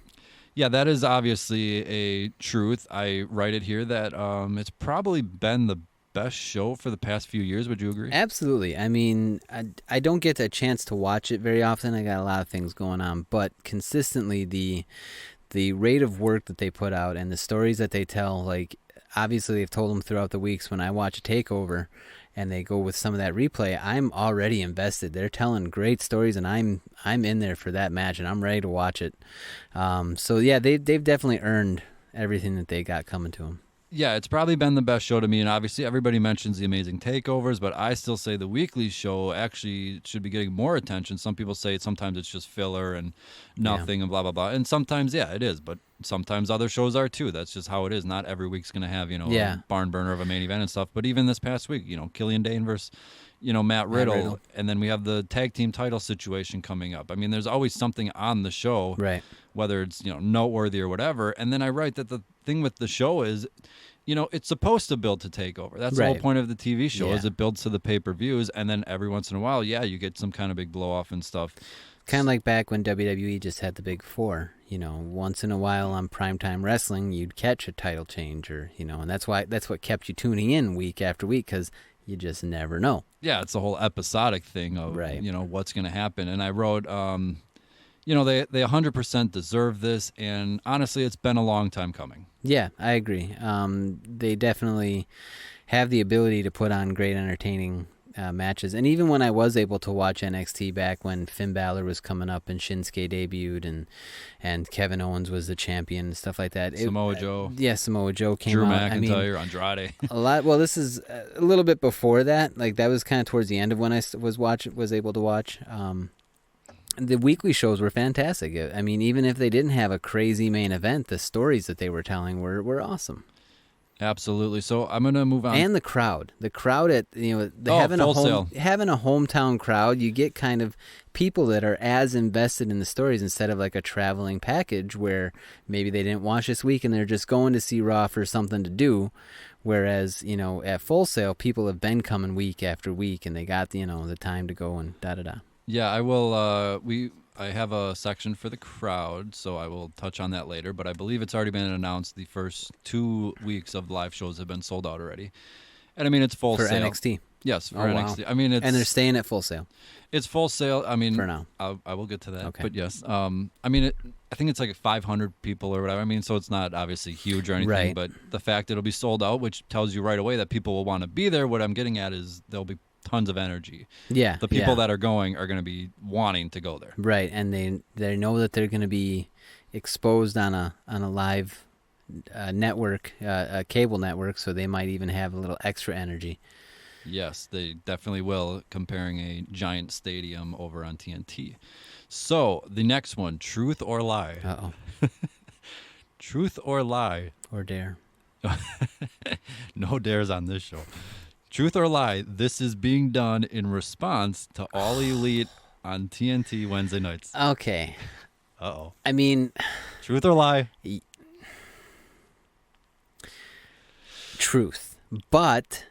Yeah, that is obviously a truth. I write it here that it's probably been the best show for the past few years. Would you agree? Absolutely. I mean, I don't get a chance to watch it very often. I got a lot of things going on, but consistently the rate of work that they put out and the stories that they tell, like obviously they've told them throughout the weeks. When I watch a takeover and they go with some of that replay, I'm already invested. They're telling great stories, and I'm in there for that match, and I'm ready to watch it. So yeah, they've definitely earned everything that they got coming to them. Yeah, it's probably been the best show to me, and obviously everybody mentions the amazing takeovers, but I still say the weekly show actually should be getting more attention. Some people say sometimes it's just filler and nothing and blah, blah, blah. And sometimes, yeah, it is, but sometimes other shows are too. That's just how it is. Not every week's going to have, Yeah. a barn burner of a main event and stuff. But even this past week, Killian Dane versus, Matt Riddle, and then we have the tag team title situation coming up. I mean, there's always something on the show, Right. whether it's, noteworthy or whatever. And then I write that the thing with the show is, it's supposed to build to takeover. That's the whole Right. point of the TV show, Yeah. is it builds to the pay-per-views, and then every once in a while, yeah, you get some kind of big blow-off and stuff. Kind of like back when WWE just had the big four. Once in a while on primetime wrestling, you'd catch a title change, or and that's what kept you tuning in week after week, because you just never know. Yeah, it's the whole episodic thing of, Right. What's going to happen. And I wrote, they 100% deserve this, and honestly, it's been a long time coming. Yeah, I agree. They definitely have the ability to put on great entertaining matches. And even when I was able to watch NXT back when Finn Balor was coming up and Shinsuke debuted and Kevin Owens was the champion and stuff like that. Samoa Joe. Yeah, Samoa Joe came Drew out. McIntyre, Andrade. A lot. Well, this is a little bit before that. Like that was kind of towards the end of when I was able to watch. the weekly shows were fantastic. I mean, even if they didn't have a crazy main event, the stories that they were telling were awesome. Absolutely. So I'm gonna move on. And the crowd at having Full Sail. having a hometown crowd, you get kind of people that are as invested in the stories instead of like a traveling package where maybe they didn't watch this week and they're just going to see Raw for something to do. Whereas, at Full Sail, people have been coming week after week and they got the time to go and da-da-da. Yeah, I will. I have a section for the crowd, so I will touch on that later. But I believe it's already been announced the first 2 weeks of live shows have been sold out already. And I mean, it's Full For Sail. NXT. Yes, for Oh, wow. NXT. I mean, And they're staying at Full Sail. It's Full Sail. I mean, for now. I will get to that. Okay. But yes, I mean, I think it's like 500 people or whatever. I mean, so it's not obviously huge or anything. Right. But the fact it'll be sold out, which tells you right away that people will want to be there. What I'm getting at is there'll be tons of energy. Yeah. The people that are going are going to be wanting to go there. Right, and they know that they're going to be exposed on a live network, a cable network, so they might even have a little extra energy. Yes, they definitely will, comparing a giant stadium over on TNT. So, the next one, truth or lie? Uh-oh. Truth or lie? Or dare. No dares on this show. Truth or lie, this is being done in response to All Elite on TNT Wednesday nights. Okay. Uh-oh. I mean... Truth or lie? Truth. But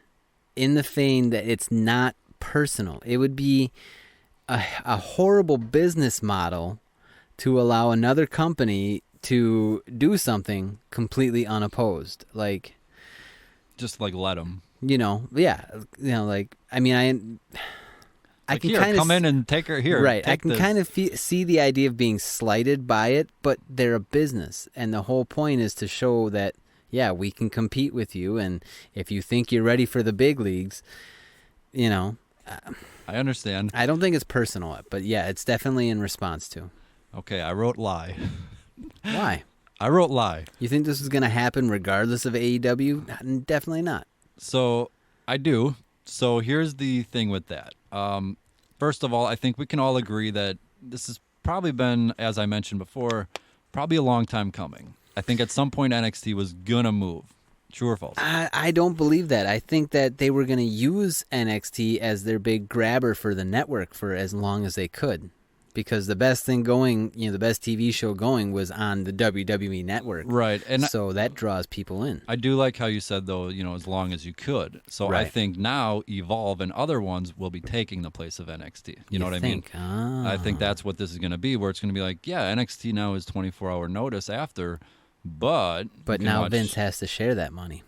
in the vein that it's not personal. It would be a horrible business model to allow another company to do something completely unopposed. Like... Just like let them. Yeah. Like, I mean, I can here, kind of come in and take her here. Right. I can this. kind of see the idea of being slighted by it, but they're a business. And the whole point is to show that, yeah, we can compete with you. And if you think you're ready for the big leagues, I understand. I don't think it's personal, but yeah, it's definitely in response to. Okay, I wrote lie. Why? I wrote lie. You think this is going to happen regardless of AEW? Definitely not. So I do. So here's the thing with that. First of all, I think we can all agree that this has probably been, as I mentioned before, probably a long time coming. I think at some point NXT was going to move. True or false? I don't believe that. I think that they were going to use NXT as their big grabber for the network for as long as they could. Because the best thing going, the best TV show going was on the WWE network. Right. And so that draws people in. I do like how you said, though, as long as you could. So Right. I think now Evolve and other ones will be taking the place of NXT. You know what I mean? Ah. I think that's what this is going to be, where it's going to be like, yeah, NXT now is 24-hour notice after, but now Vince has to share that money.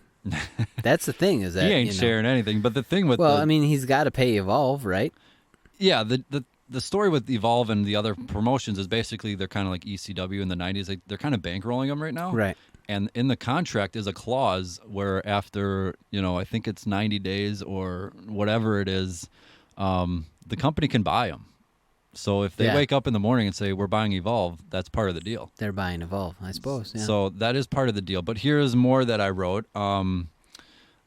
That's the thing, is that he ain't sharing anything. But the thing with I mean, he's got to pay Evolve, right? Yeah, the story with Evolve and the other promotions is basically they're kind of like ECW in the 90s. They're kind of bankrolling them right now. Right. And in the contract is a clause where after, I think it's 90 days or whatever it is, the company can buy them. So if they wake up in the morning and say, we're buying Evolve, that's part of the deal. They're buying Evolve, I suppose. Yeah. So that is part of the deal. But here's more that I wrote. I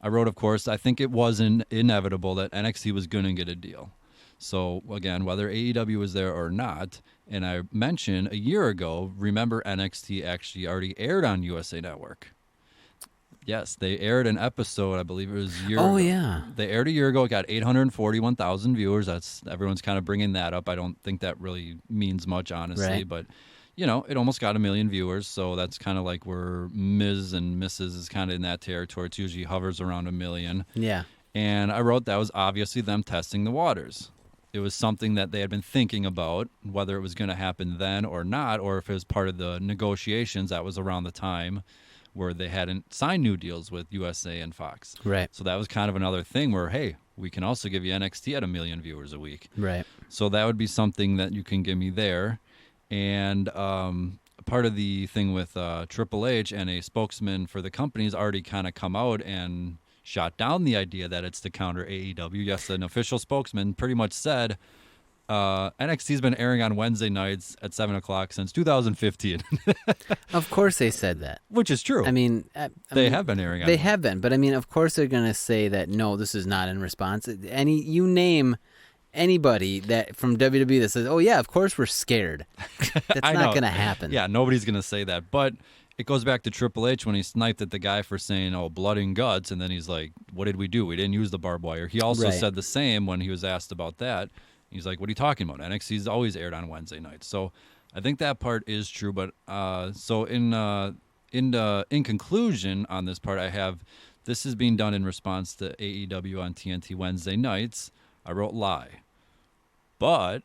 wrote, of course, I think it was inevitable that NXT was going to get a deal. So, again, whether AEW was there or not, and I mentioned a year ago, remember NXT actually already aired on USA Network. Yes, they aired an episode, I believe it was a year ago. Oh, yeah. They aired a year ago. It got 841,000 viewers. Everyone's kind of bringing that up. I don't think that really means much, honestly. Right. But, it almost got 1 million viewers. So that's kind of like where Ms. and Mrs. is kind of in that territory. It usually hovers around 1 million. Yeah. And I wrote that was obviously them testing the waters. It was something that they had been thinking about, whether it was going to happen then or not, or if it was part of the negotiations. That was around the time where they hadn't signed new deals with USA and Fox. Right. So that was kind of another thing where, hey, we can also give you NXT at 1 million viewers a week. Right. So that would be something that you can give me there. And part of the thing with Triple H and a spokesman for the company has already kind of come out and shot down the idea that it's to counter AEW. Yes, an official spokesman pretty much said NXT's been airing on Wednesday nights at 7 o'clock since 2015. Of course they said that. Which is true. I mean, they have been airing on They have been, but I mean, of course they're going to say that, no, this is not in response. You name anybody that from WWE that says, "Oh yeah, of course we're scared." That's not going to happen. Yeah, nobody's going to say that. But it goes back to Triple H when he sniped at the guy for saying, "Oh, blood and guts," and then he's like, "What did we do? We didn't use the barbed wire." He also said the same when he was asked about that. He's like, "What are you talking about? NXT's always aired on Wednesday nights." So I think that part is true. But so in conclusion on this part, I have this is being done in response to AEW on TNT Wednesday nights. I wrote lie. But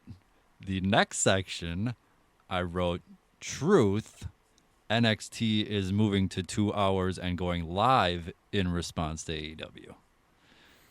the next section, I wrote truth. NXT is moving to 2 hours and going live in response to AEW.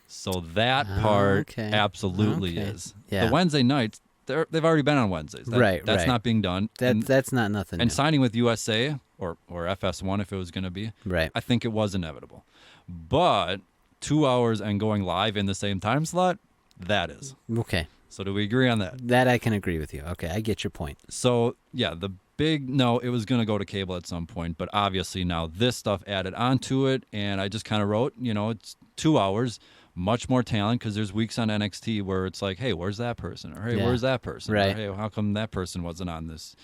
So that part absolutely is. Yeah. The Wednesday nights, they've already been on Wednesdays. That's not being done. That's not nothing. And signing with USA or FS1 if it was going to be, I think it was inevitable. But 2 hours and going live in the same time slot, that is. Okay. So do we agree on that? That I can agree with you. Okay, I get your point. So, yeah, it was going to go to cable at some point, but obviously now this stuff added onto it, and I just kind of wrote, it's 2 hours, much more talent, because there's weeks on NXT where it's like, hey, where's that person? Or, hey, where's that person? Right. Or, hey, how come that person wasn't on this?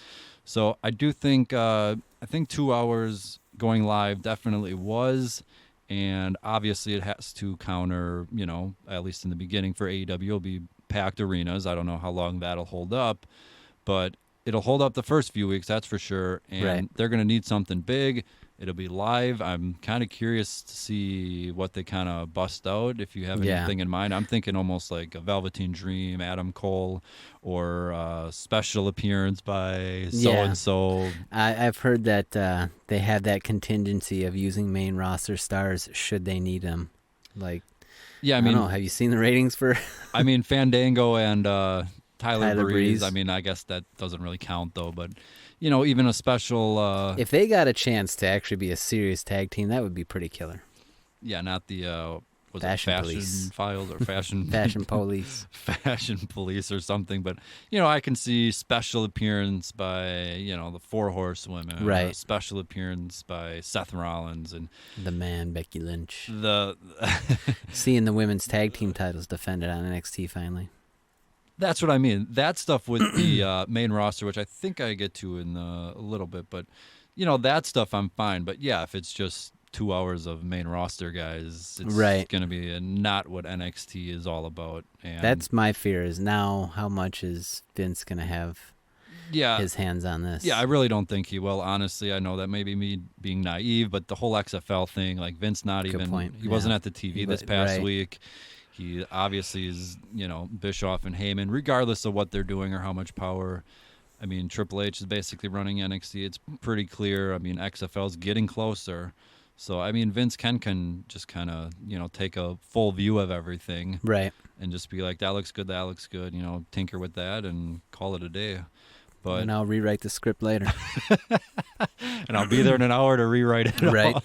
So I do think, 2 hours going live definitely was, and obviously it has to counter, at least in the beginning for AEW, it'll be packed arenas. I don't know how long that'll hold up, but it'll hold up the first few weeks, that's for sure. And they're going to need something big. It'll be live. I'm kind of curious to see what they kind of bust out. If you have anything in mind, I'm thinking almost like a Velveteen Dream, Adam Cole, or a special appearance by so-and-so. I've heard that they have that contingency of using main roster stars should they need them. I don't know. Have you seen the ratings for? Fandango and Tyler Breeze. I guess that doesn't really count though. But even a special. If they got a chance to actually be a serious tag team, that would be pretty killer. Yeah, not the Fashion Police. Files or Fashion Fashion Police, Fashion Police or something. But I can see special appearance by the Four Horsewomen, right? Or a special appearance by Seth Rollins and the Man Becky Lynch. The seeing the women's tag team titles defended on NXT finally. That's what I mean. That stuff with the main roster, which I think I get to in a little bit, but that stuff I'm fine. But yeah, if it's just 2 hours of main roster guys, it's going to be not what NXT is all about. And that's my fear is now how much is Vince going to have his hands on this? Yeah, I really don't think he will, honestly. I know that may be me being naive, but the whole XFL thing, like Vince he wasn't at the TV this past week. He obviously is, Bischoff and Heyman, regardless of what they're doing or how much power. Triple H is basically running NXT. It's pretty clear. XFL's getting closer. So, Vince can just kind of, take a full view of everything. Right. And just be like, that looks good, tinker with that and call it a day. And I'll rewrite the script later. And I'll be there in an hour to rewrite it. Right.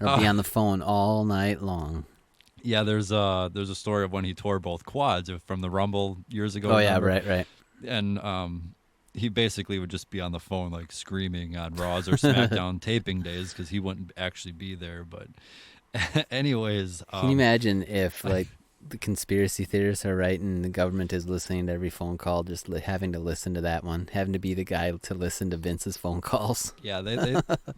I'll be on the phone all night long. Yeah, there's a story of when he tore both quads from the Rumble years ago. Oh, yeah, right. And he basically would just be on the phone, like, screaming on Raws or SmackDown taping days because he wouldn't actually be there. But anyways. Can you imagine if, the conspiracy theorists are right and the government is listening to every phone call, just having to listen to that one, having to be the guy to listen to Vince's phone calls? Yeah,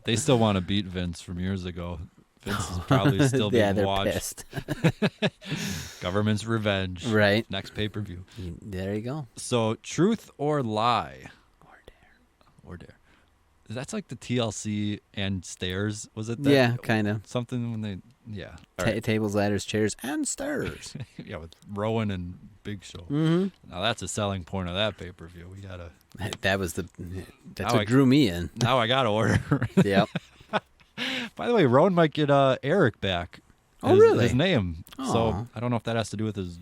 they still want to beat Vince from years ago. Vince is probably still being watched. Pissed. Government's revenge. Right. Next pay-per-view. There you go. So, truth or lie? Or dare. That's like the TLC and stairs, was it that? Yeah, kind of. Something when they, Tables, ladders, chairs, and stairs. Yeah, with Rowan and Big Show. Mm-hmm. Now that's a selling point of that pay-per-view. We gotta. That's what drew me in. Now I gotta order. Yep. By the way, Rowan might get Eric back. Really? His name. Aww. So I don't know if that has to do with his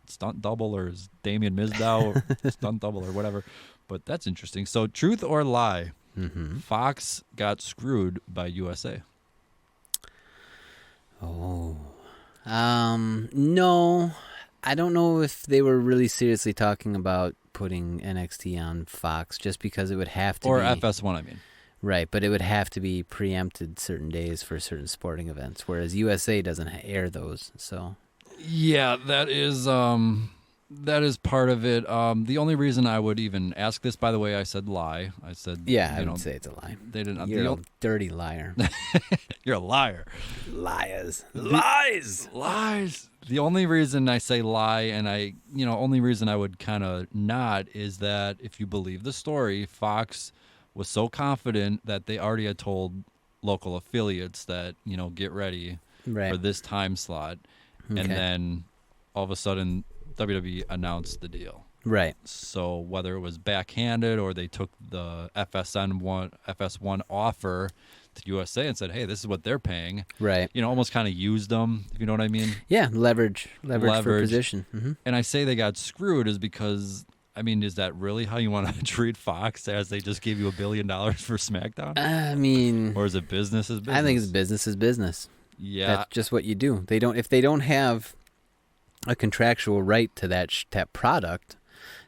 stunt double or his Damien Mizdow or stunt double or whatever. But that's interesting. So truth or lie? Mm-hmm. Fox got screwed by USA. Oh. No. I don't know if they were really seriously talking about putting NXT on Fox just because it would have to or be... FS1, Right, but it would have to be preempted certain days for certain sporting events, whereas USA doesn't air those, so... Yeah, that is That is part of it. The only reason I would even ask this, by the way, I said lie. I said, Yeah, I would say it's a lie. They didn't. You're a dirty liar. You're a liar. Liars. Lies. The only reason I say lie, and only reason I would kind of not is that if you believe the story, Fox was so confident that they already had told local affiliates that, get ready for this time slot. Okay. And then all of a sudden, WWE announced the deal. Right. So whether it was backhanded or they took the FS1 offer to USA and said, hey, this is what they're paying. Right. Almost kind of used them, if you know what I mean. Yeah, leverage for position. Mm-hmm. And I say they got screwed is because, is that really how you want to treat Fox, as they just gave you $1 billion for SmackDown? Or is it business as business? I think it's business as business. Yeah. That's just what you do. If they don't have a contractual right to that product,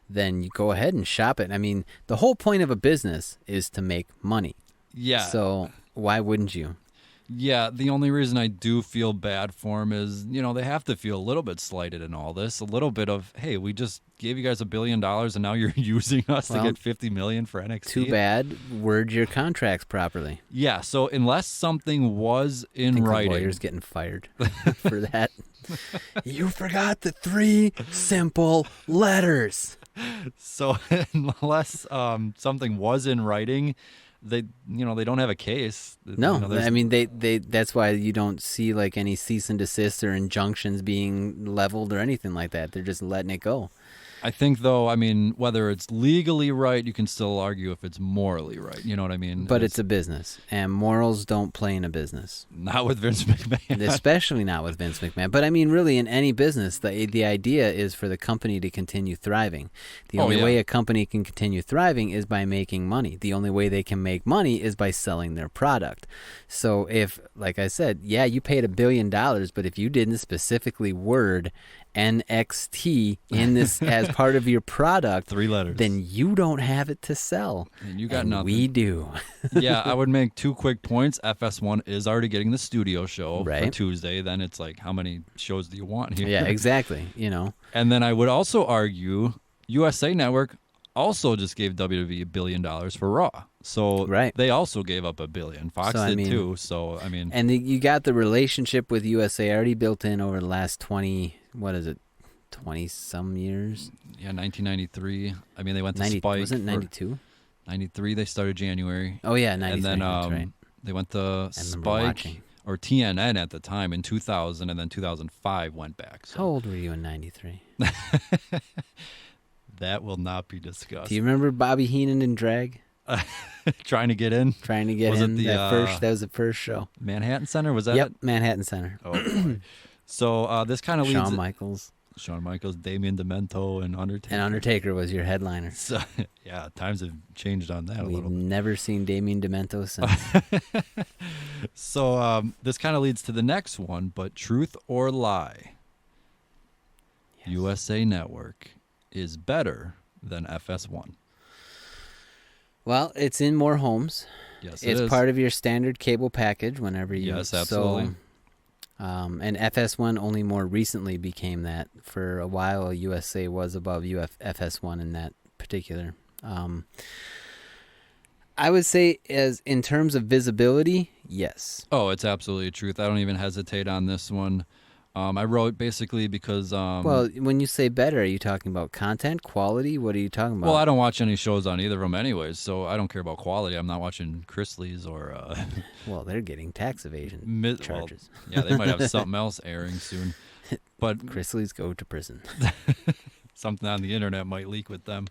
then you go ahead and shop it. The whole point of a business is to make money. Yeah. So why wouldn't you? Yeah, the only reason I do feel bad for them is, they have to feel a little bit slighted in all this. A little bit of, hey, we just gave you guys $1 billion and now you're using us to get $50 million for NXT. Too bad. Word your contracts properly. Yeah, so unless something was in writing. The lawyer's getting fired for that. You forgot the 3 simple letters. So unless something was in writing, they don't have a case. No, they that's why you don't see like any cease and desist or injunctions being leveled or anything like that. They're just letting it go. I think, though, whether it's legally right, you can still argue if it's morally right. You know what I mean? But it's a business, and morals don't play in a business. Not with Vince McMahon. Especially not with Vince McMahon. But, really, in any business, the idea is for the company to continue thriving. The only way a company can continue thriving is by making money. The only way they can make money is by selling their product. So if, like I said, you paid $1 billion, but if you didn't specifically word NXT in this as part of your product, 3 letters, then you don't have it to sell. And you got nothing. We do. Yeah, I would make 2 quick points. FS1 is already getting the studio show for Tuesday. Then it's like, how many shows do you want here? Yeah, exactly. And then I would also argue USA Network also just gave WWE $1 billion for Raw. So they also gave up $1 billion. Fox did too. So and you got the relationship with USA already built in over the last 20 some years. Yeah, 1993. They went to Spike. Was it 92? 93. They started January. Oh yeah, 93. And then that's right. They went to Spike or TNN at the time in 2000, and then 2005 went back. So. How old were you in 93? That will not be discussed. Do you remember Bobby Heenan in drag? Trying to get in? Trying to get in. That was the first show. Manhattan Center? Was that Yep, it? Manhattan Center. Oh, boy. So this kind of leads... Shawn Michaels, Damien Demento, and Undertaker. And Undertaker was your headliner. So, yeah, times have changed on that a little bit. We've never seen Damien Demento since. So this kind of leads to the next one, but truth or lie? Yes. USA Network is better than FS1. Well, it's in more homes. Yes, it's part of your standard cable package whenever you... Yes, absolutely. And FS1 only more recently became that. For a while, USA was above FS1 in that particular. I would say, as in terms of visibility, yes. Oh, it's absolutely truth. I don't even hesitate on this one. I wrote basically because... well, when you say better, are you talking about content, quality? What are you talking about? Well, I don't watch any shows on either of them anyways, so I don't care about quality. I'm not watching Chrisley's or... well, they're getting tax evasion charges. Well, yeah, they might have something else airing soon. But Chrisley's go to prison. Something on the internet might leak with them.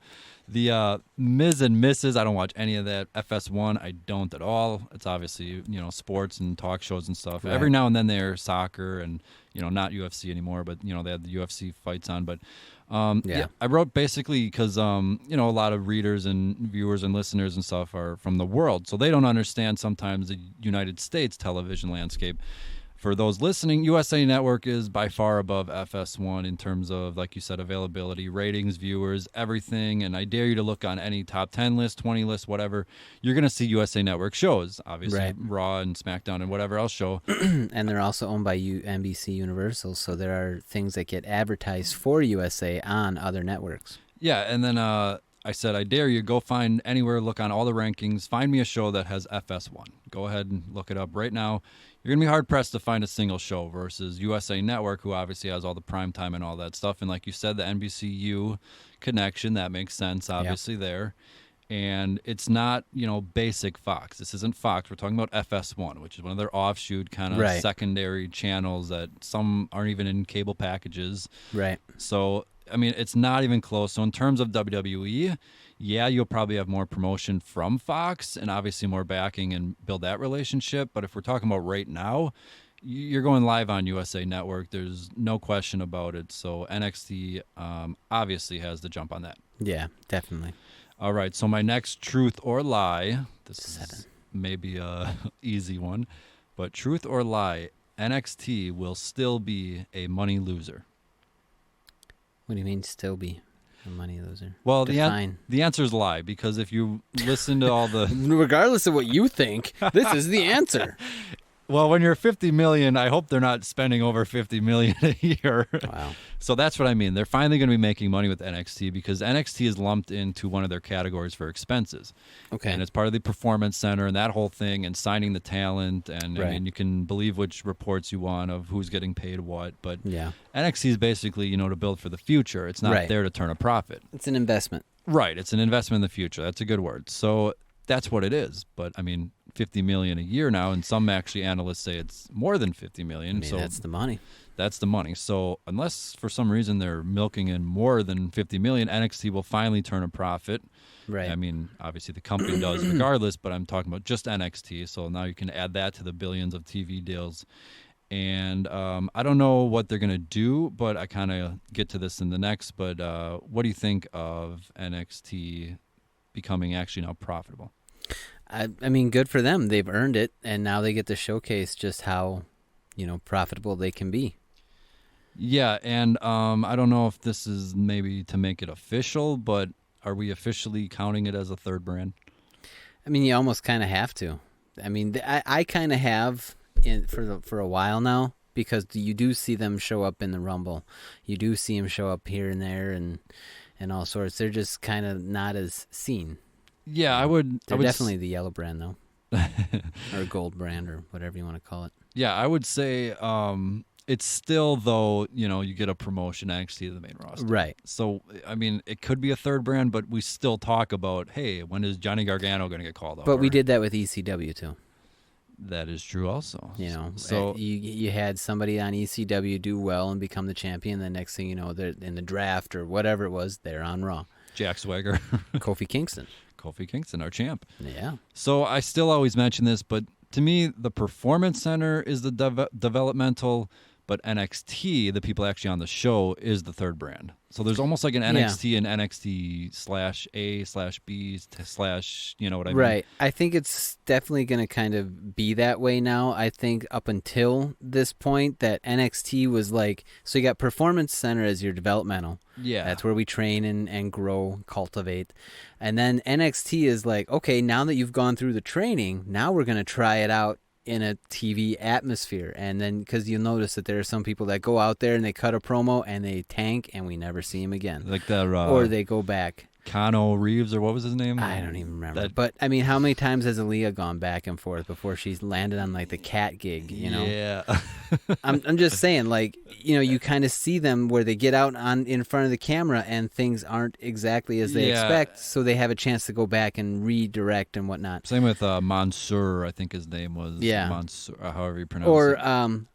The Ms. and Mrs., I don't watch any of that. FS1, I don't at all. It's obviously, sports and talk shows and stuff. Right. Every now and then they're soccer and, not UFC anymore, but, they had the UFC fights on. But, yeah, I wrote basically because, a lot of readers and viewers and listeners and stuff are from the world. So they don't understand sometimes the United States television landscape. for those listening, USA Network is by far above FS1 in terms of, like you said, availability, ratings, viewers, everything. And I dare you to look on any top 10 list, 20 list, whatever. You're going to see USA Network shows, obviously, Right. Raw and SmackDown and whatever else show. And they're also owned by NBC Universal, so there are things that get advertised for USA on other networks. Yeah, and then I said, I dare you, go find anywhere, look on all the rankings, find me a show that has FS1. Go ahead and look it up right now. You're going to be hard-pressed to find a single show versus USA Network, who obviously has all the prime time and all that stuff. And like you said, the NBCU connection, that makes sense, obviously, there. And it's not, basic Fox. This isn't Fox. We're talking about FS1, which is one of their offshoot kind of secondary channels that some aren't even in cable packages. Right. So, I mean, it's not even close. So in terms of WWE, yeah, you'll probably have more promotion from Fox and obviously more backing and build that relationship. But if we're talking about right now, you're going live on USA Network. There's no question about it. So NXT obviously has the jump on that. Yeah, definitely. All right, so my next truth or lie, this is maybe a easy one, but truth or lie, NXT will still be a money loser. What do you mean still be a money loser? Well, the answer is lie, because if you listen to all the... Regardless of what you think, this is the answer. Well, when you're 50 million, I hope they're not spending over 50 million a year. Wow. So that's what I mean. They're finally going to be making money with NXT because NXT is lumped into one of their categories for expenses. Okay. And it's part of the Performance Center and that whole thing and signing the talent. And I mean, you can believe which reports you want of who's getting paid what. But NXT is basically, to build for the future. It's not there to turn a profit. It's an investment. Right. It's an investment in the future. That's a good word. So that's what it is. But I mean, 50 million a year now, and some actually analysts say it's more than 50 million. I mean, so that's the money. That's the money. So unless for some reason they're milking in more than 50 million, NXT will finally turn a profit. Right. I mean, obviously the company does regardless, but I'm talking about just NXT. So now you can add that to the billions of TV deals. And I don't know what they're going to do, but I kind of get to this in the next. But what do you think of NXT becoming actually now profitable? I mean, good for them. They've earned it, and now they get to showcase just how, profitable they can be. Yeah, and I don't know if this is maybe to make it official, but are we officially counting it as a third brand? I mean, you almost kind of have to. I mean, I kind of have for a while now, because you do see them show up in the Rumble. You do see them show up here and there and all sorts. They're just kind of not as seen. Yeah, They're definitely the yellow brand, though. Or gold brand, or whatever you want to call it. Yeah, I would say it's still, though, you get a promotion actually to the main roster. Right. So, I mean, it could be a third brand, but we still talk about, hey, when is Johnny Gargano going to get called up? But we did that with ECW, too. That is true also. So you had somebody on ECW do well and become the champion, the next thing you know, they're in the draft or whatever it was, they're on Raw. Jack Swagger. Kofi Kingston. Kofi Kingston, our champ. Yeah. So I still always mention this, but to me, the Performance Center is the developmental, but NXT, the people actually on the show, is the third brand. So there's almost like an NXT and NXT/A/B/B/ you know what I mean? Right. I think it's definitely going to kind of be that way now. I think up until this point that NXT was like, so you got Performance Center as your developmental. Yeah. That's where we train and grow, cultivate. And then NXT is like, okay, now that you've gone through the training, now we're going to try it out in a TV atmosphere. And then, because you'll notice that there are some people that go out there and they cut a promo and they tank and we never see them again. Like that, or they go back. Kano Reeves, or what was his name? I don't even remember. But, I mean, how many times has Aaliyah gone back and forth before she's landed on, like, the cat gig, Yeah. I'm just saying, like, you kind of see them where they get out in front of the camera and things aren't exactly as they expect, so they have a chance to go back and redirect and whatnot. Same with Mansoor, I think his name was. Yeah. Mansoor, however you pronounce it. Or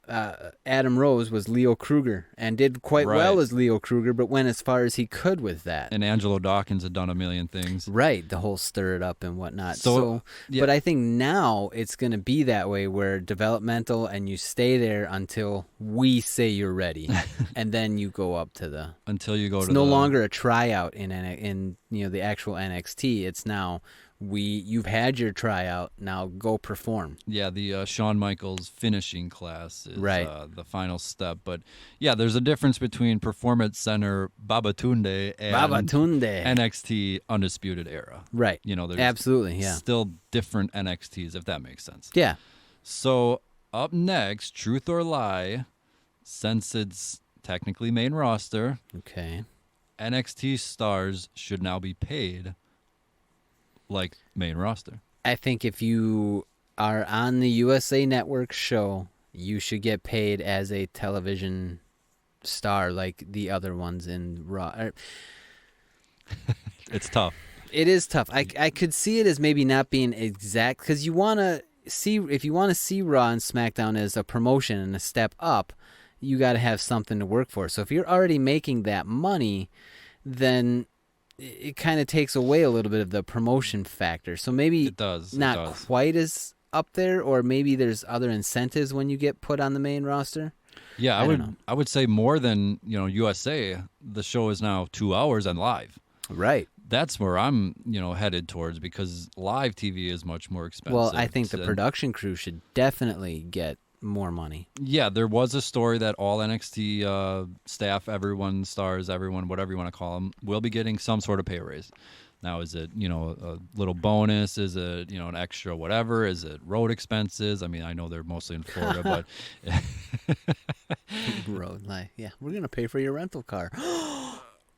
Adam Rose was Leo Kruger and did quite well as Leo Kruger, but went as far as he could with that. And Angelo Dawkins had done a million things. Right, the whole stir it up and whatnot. So but I think now it's going to be that way where developmental and you stay there until we say you're ready. And then you go up to the... Until you go it's to no longer a tryout in the actual NXT. It's now you've had your tryout, now go perform. Yeah, the Shawn Michaels finishing class is Right. The final step. But yeah, there's a difference between Performance Center Babatunde and Babatunde. NXT Undisputed Era. Right. There's Absolutely, yeah. still different NXTs, if that makes sense. Yeah. So up next, Truth or Lie, since it's technically main roster, Okay. NXT stars should now be paid like main roster. I think if you are on the USA Network show, you should get paid as a television star like the other ones in Raw. It's tough. It is tough. I could see it as maybe not being exact, because you want to see, if you want to see Raw and SmackDown as a promotion and a step up, you got to have something to work for. So if you're already making that money, then it kind of takes away a little bit of the promotion factor. So maybe It does. not quite as up there, or maybe there's other incentives when you get put on the main roster. Yeah, I don't know. I would say more than, USA, the show is now 2 hours and live. Right. That's where I'm, headed towards, because live TV is much more expensive. Well, I think the And- production crew should definitely get more money. Yeah, there was a story that all NXT staff, everyone, stars, everyone, whatever you want to call them, will be getting some sort of pay raise. Now, is it, a little bonus? Is it, an extra whatever? Is it road expenses? I mean, I know they're mostly in Florida, but Road, like, yeah, we're gonna pay for your rental car.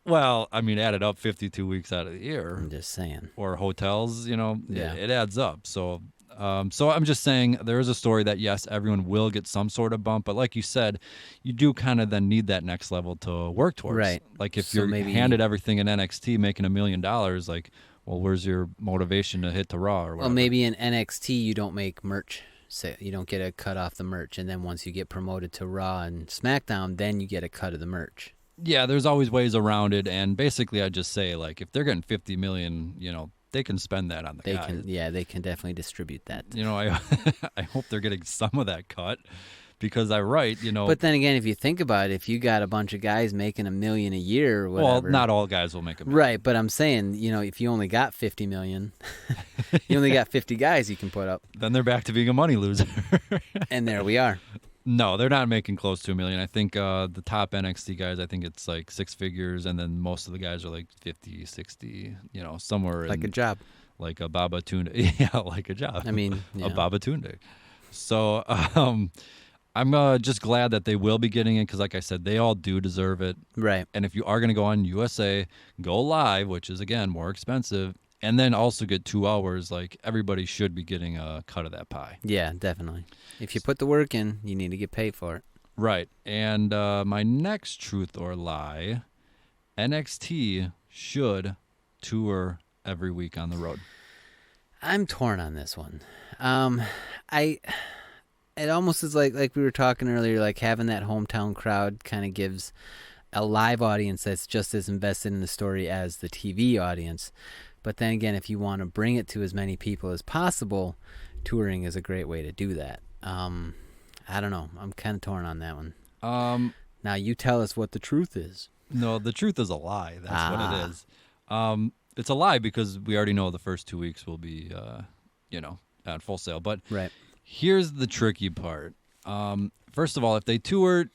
well, I mean, added up 52 weeks out of the year. I'm just saying. Or hotels, Yeah. it adds up. So I'm just saying there is a story that, yes, everyone will get some sort of bump. But like you said, you do kind of then need that next level to work towards. Right. Like if So you're maybe- handed everything in NXT making $1 million, like, well, where's your motivation to hit to Raw or whatever? Well, maybe in NXT you don't make merch. So you don't get a cut off the merch, and then once you get promoted to Raw and SmackDown, then you get a cut of the merch. Yeah, there's always ways around it. And basically I just say, like, if they're getting $50 million, they can spend that on the guys. They can definitely distribute that. I I hope they're getting some of that cut, because I write, But then again, if you think about it, if you got a bunch of guys making $1 million a year, or whatever, well, not all guys will make a million. right? But I'm saying, if you only got 50 million, you only got 50 guys you can put up, Then they're back to being a money loser. and there we are. No, they're not making close to $1 million. I think the top NXT guys, I think it's like six figures, and then most of the guys are like 50, 60, somewhere Like in, a job. like a Babatunde. Yeah, like a job. I mean, a Babatunde. So I'm just glad that they will be getting it, because like I said, they all do deserve it. right. And if you are going to go on USA, go live, which is, again, more expensive, and then also get 2 hours. Like, everybody should be getting a cut of that pie. Yeah, definitely. If you put the work in, you need to get paid for it. Right. And my next truth or lie, NXT should tour every week on the road. I'm torn on this one. It almost is like we were talking earlier, like having that hometown crowd kind of gives a live audience that's just as invested in the story as the TV audience. But then again, if you want to bring it to as many people as possible, touring is a great way to do that. I don't know. I'm kind of torn on that one. Now you tell us what the truth is. No, the truth is a lie. That's what it is. It's a lie because we already know the first 2 weeks will be, at full sale. But Right. here's the tricky part. First of all, if they tour,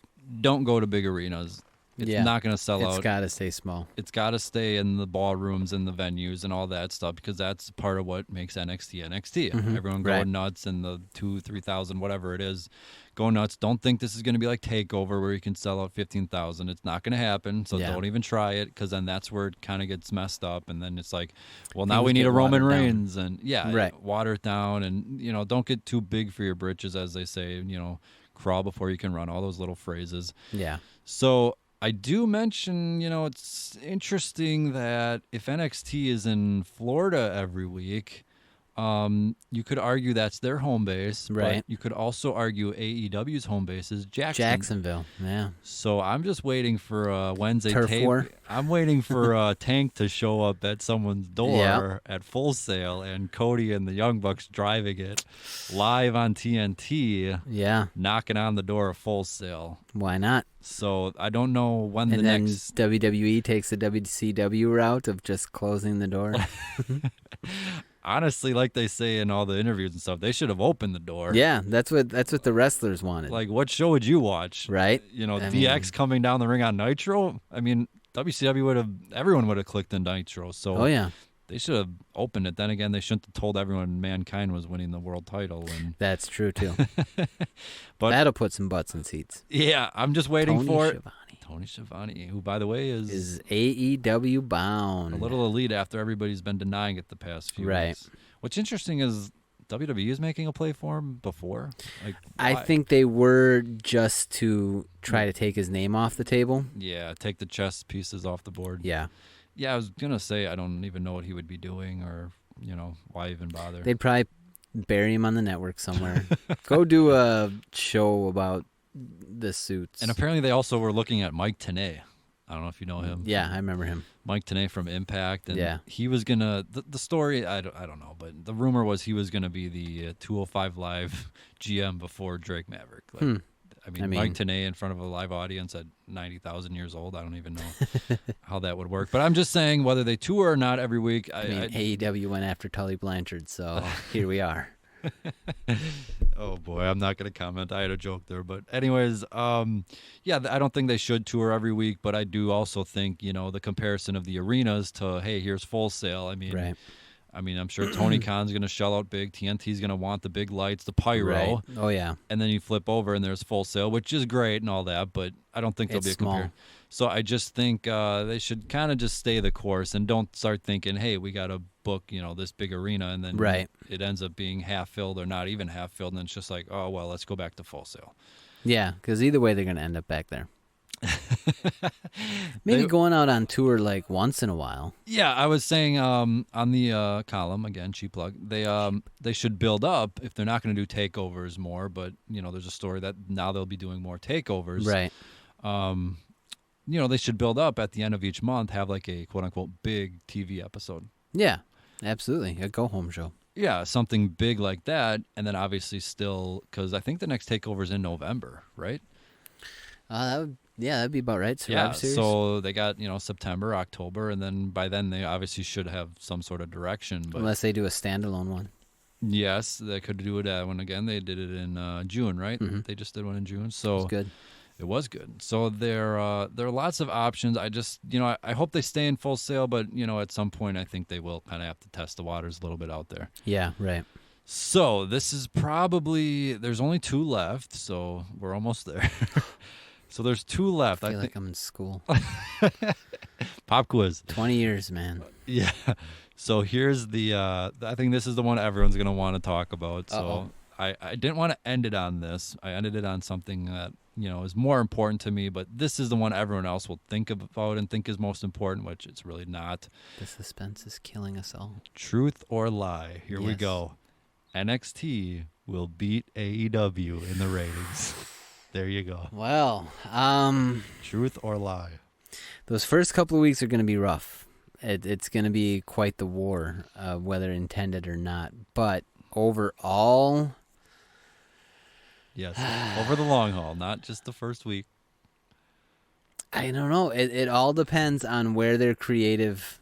don't go to big arenas. It's not going to sell out. It's got to stay small. It's got to stay in the ballrooms and the venues and all that stuff, because that's part of what makes NXT NXT. Everyone going Right. nuts in the 2,000, 3,000, whatever it is. Go nuts. Don't think this is going to be like TakeOver where you can sell out 15,000. It's not going to happen, so Yeah. don't even try it, because then that's where it kind of gets messed up. And then it's like, well, now Things we need get a Roman watered down. Reigns. And Right. water it down. And, don't get too big for your britches, as they say. Crawl before you can run, all those little phrases. Yeah. So I do mention, it's interesting that if NXT is in Florida every week, You could argue that's their home base, Right. But you could also argue AEW's home base is Jacksonville. Yeah. So I'm just waiting for Wednesday Turf tape. war. I'm waiting for Tank to show up at someone's door at Full Sail, and Cody and the Young Bucks driving it live on TNT. Yeah. Knocking on the door of Full Sail. Why not? So I don't know when And the then next WWE takes the WCW route of just closing the door. Honestly, like they say in all the interviews and stuff, they should have opened the door. Yeah, that's what the wrestlers wanted. Like, what show would you watch? Right? You know, I DX mean- coming down the ring on Nitro. I mean, WCW everyone would have clicked in Nitro. So Oh yeah. they should have opened it. Then again, they shouldn't have told everyone Mankind was winning the world title. And That's true too. But That'll put some butts in seats. yeah, I'm just waiting Tony for it. Schiavone Tony Schiavone, who by the way is AEW bound. a little elite after everybody's been denying it the past few Right. weeks. What's interesting is WWE is making a play for him before. Like, I why? think they were just to try to take his name off the table. Yeah, take the chess pieces off the board. Yeah. Yeah, I was gonna say I don't even know what he would be doing, or why even bother. They'd probably bury him on the network somewhere. Go do a show about the suits. And apparently they also were looking at Mike Tenay. I don't know if you know him. Yeah, I remember him. Mike Tenay from Impact, and Yeah. he was gonna. The story I don't know, but the rumor was he was gonna be the 205 Live GM before Drake Maverick. Like, I mean, Mike Tenay in front of a live audience at 90,000 years old. I don't even know how that would work. But I'm just saying, whether they tour or not every week. I mean, AEW went after Tully Blanchard, so here we are. Oh boy, I'm not going to comment. I had a joke there, but anyways, yeah, I don't think they should tour every week, but I do also think the comparison of the arenas to here's Full Sail. I mean, Right. I'm sure Tony Khan's going to shell out big. TNT's going to want the big lights, the pyro. Right. Oh yeah. And then you flip over and there's Full Sail, which is great and all that, but I don't think there'll It's be a small. compare. So I just think they should kind of just stay the course and don't start thinking, hey, we got to book this big arena, and then Right. it ends up being half filled or not even half filled, and it's just like, oh well, let's go back to Full Sail. Yeah, because either way they're going to end up back there. Maybe going out on tour like once in a while. Yeah, I was saying on the column, again, cheap plug, they should build up if they're not going to do takeovers more, but there's a story that now they'll be doing more takeovers. Right. They should build up at the end of each month, have like a quote unquote big TV episode. Yeah, absolutely. A go-home show. Yeah, something big like that, and then obviously still, because I think the next takeover's in November, right? That'd be about right. Survivor Yeah, Series. so they got September, October, and then by then they obviously should have some sort of direction. But Unless they do a standalone one. yes, they could do that one again. They did it in June, right? Mm-hmm. They just did one in June, so It's good. it was good. So there are lots of options. I just I hope they stay in Full Sail, but at some point I think they will kind of have to test the waters a little bit out there. Yeah, right. So this is probably there's only 2 left, so we're almost there. So there's 2 left. I feel like I'm in school. Pop quiz. 20 years, man. Yeah. So here's the I think this is the one everyone's going to want to talk about. So I didn't want to end it on this. I ended it on something that, is more important to me, but this is the one everyone else will think about and think is most important, which it's really not. The suspense is killing us all. Truth or lie. Here we Yes. go. NXT will beat AEW in the ratings. There you go. Well, Truth or lie. those first couple of weeks are going to be rough. It's going to be quite the war, whether intended or not. But overall, Yes. Over the long haul, not just the first week. I don't know. It all depends on where their creative,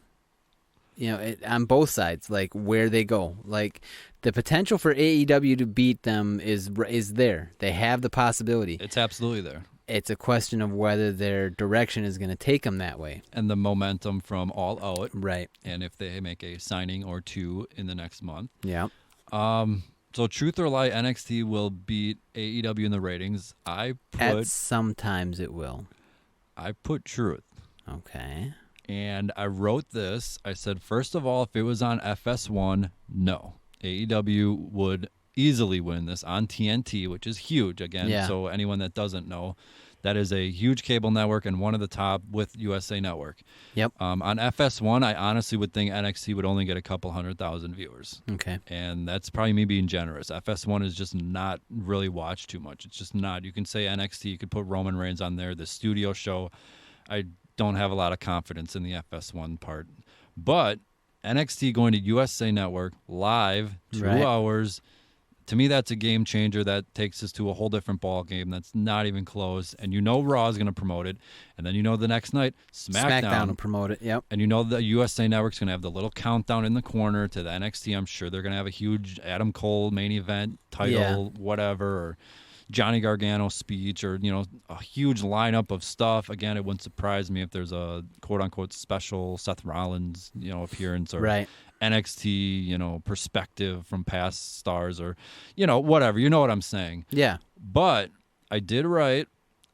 on both sides, like where they go. Like the potential for AEW to beat them is there. They have the possibility. It's absolutely there. It's a question of whether their direction is going to take them that way. And the momentum from All Out. Right. And if they make a signing or 2 in the next month. Yeah. So truth or lie, NXT will beat AEW in the ratings. Sometimes it will. I put truth. Okay. And I wrote this. I said, first of all, if it was on FS1, no. AEW would easily win this on TNT, which is huge again. Yeah. So anyone that doesn't know, That is a huge cable network and one of the top with USA Network. Yep. On FS1, I honestly would think NXT would only get a couple 100,000 viewers. Okay. And that's probably me being generous. FS1 is just not really watched too much. It's just not. You can say NXT, you could put Roman Reigns on there, the studio show. I don't have a lot of confidence in the FS1 part. But NXT going to USA Network live, 2 hours. To me, that's a game changer. That takes us to a whole different ball game. That's not even close. And Raw is going to promote it. And then the next night, SmackDown will promote it, yep. And the USA Network's going to have the little countdown in the corner to the NXT. I'm sure they're going to have a huge Adam Cole main event title, whatever, or Johnny Gargano speech, or, a huge lineup of stuff. Again, it wouldn't surprise me if there's a quote-unquote special Seth Rollins, appearance, or NXT, perspective from past stars, or, whatever. You know what I'm saying. Yeah. But I did write,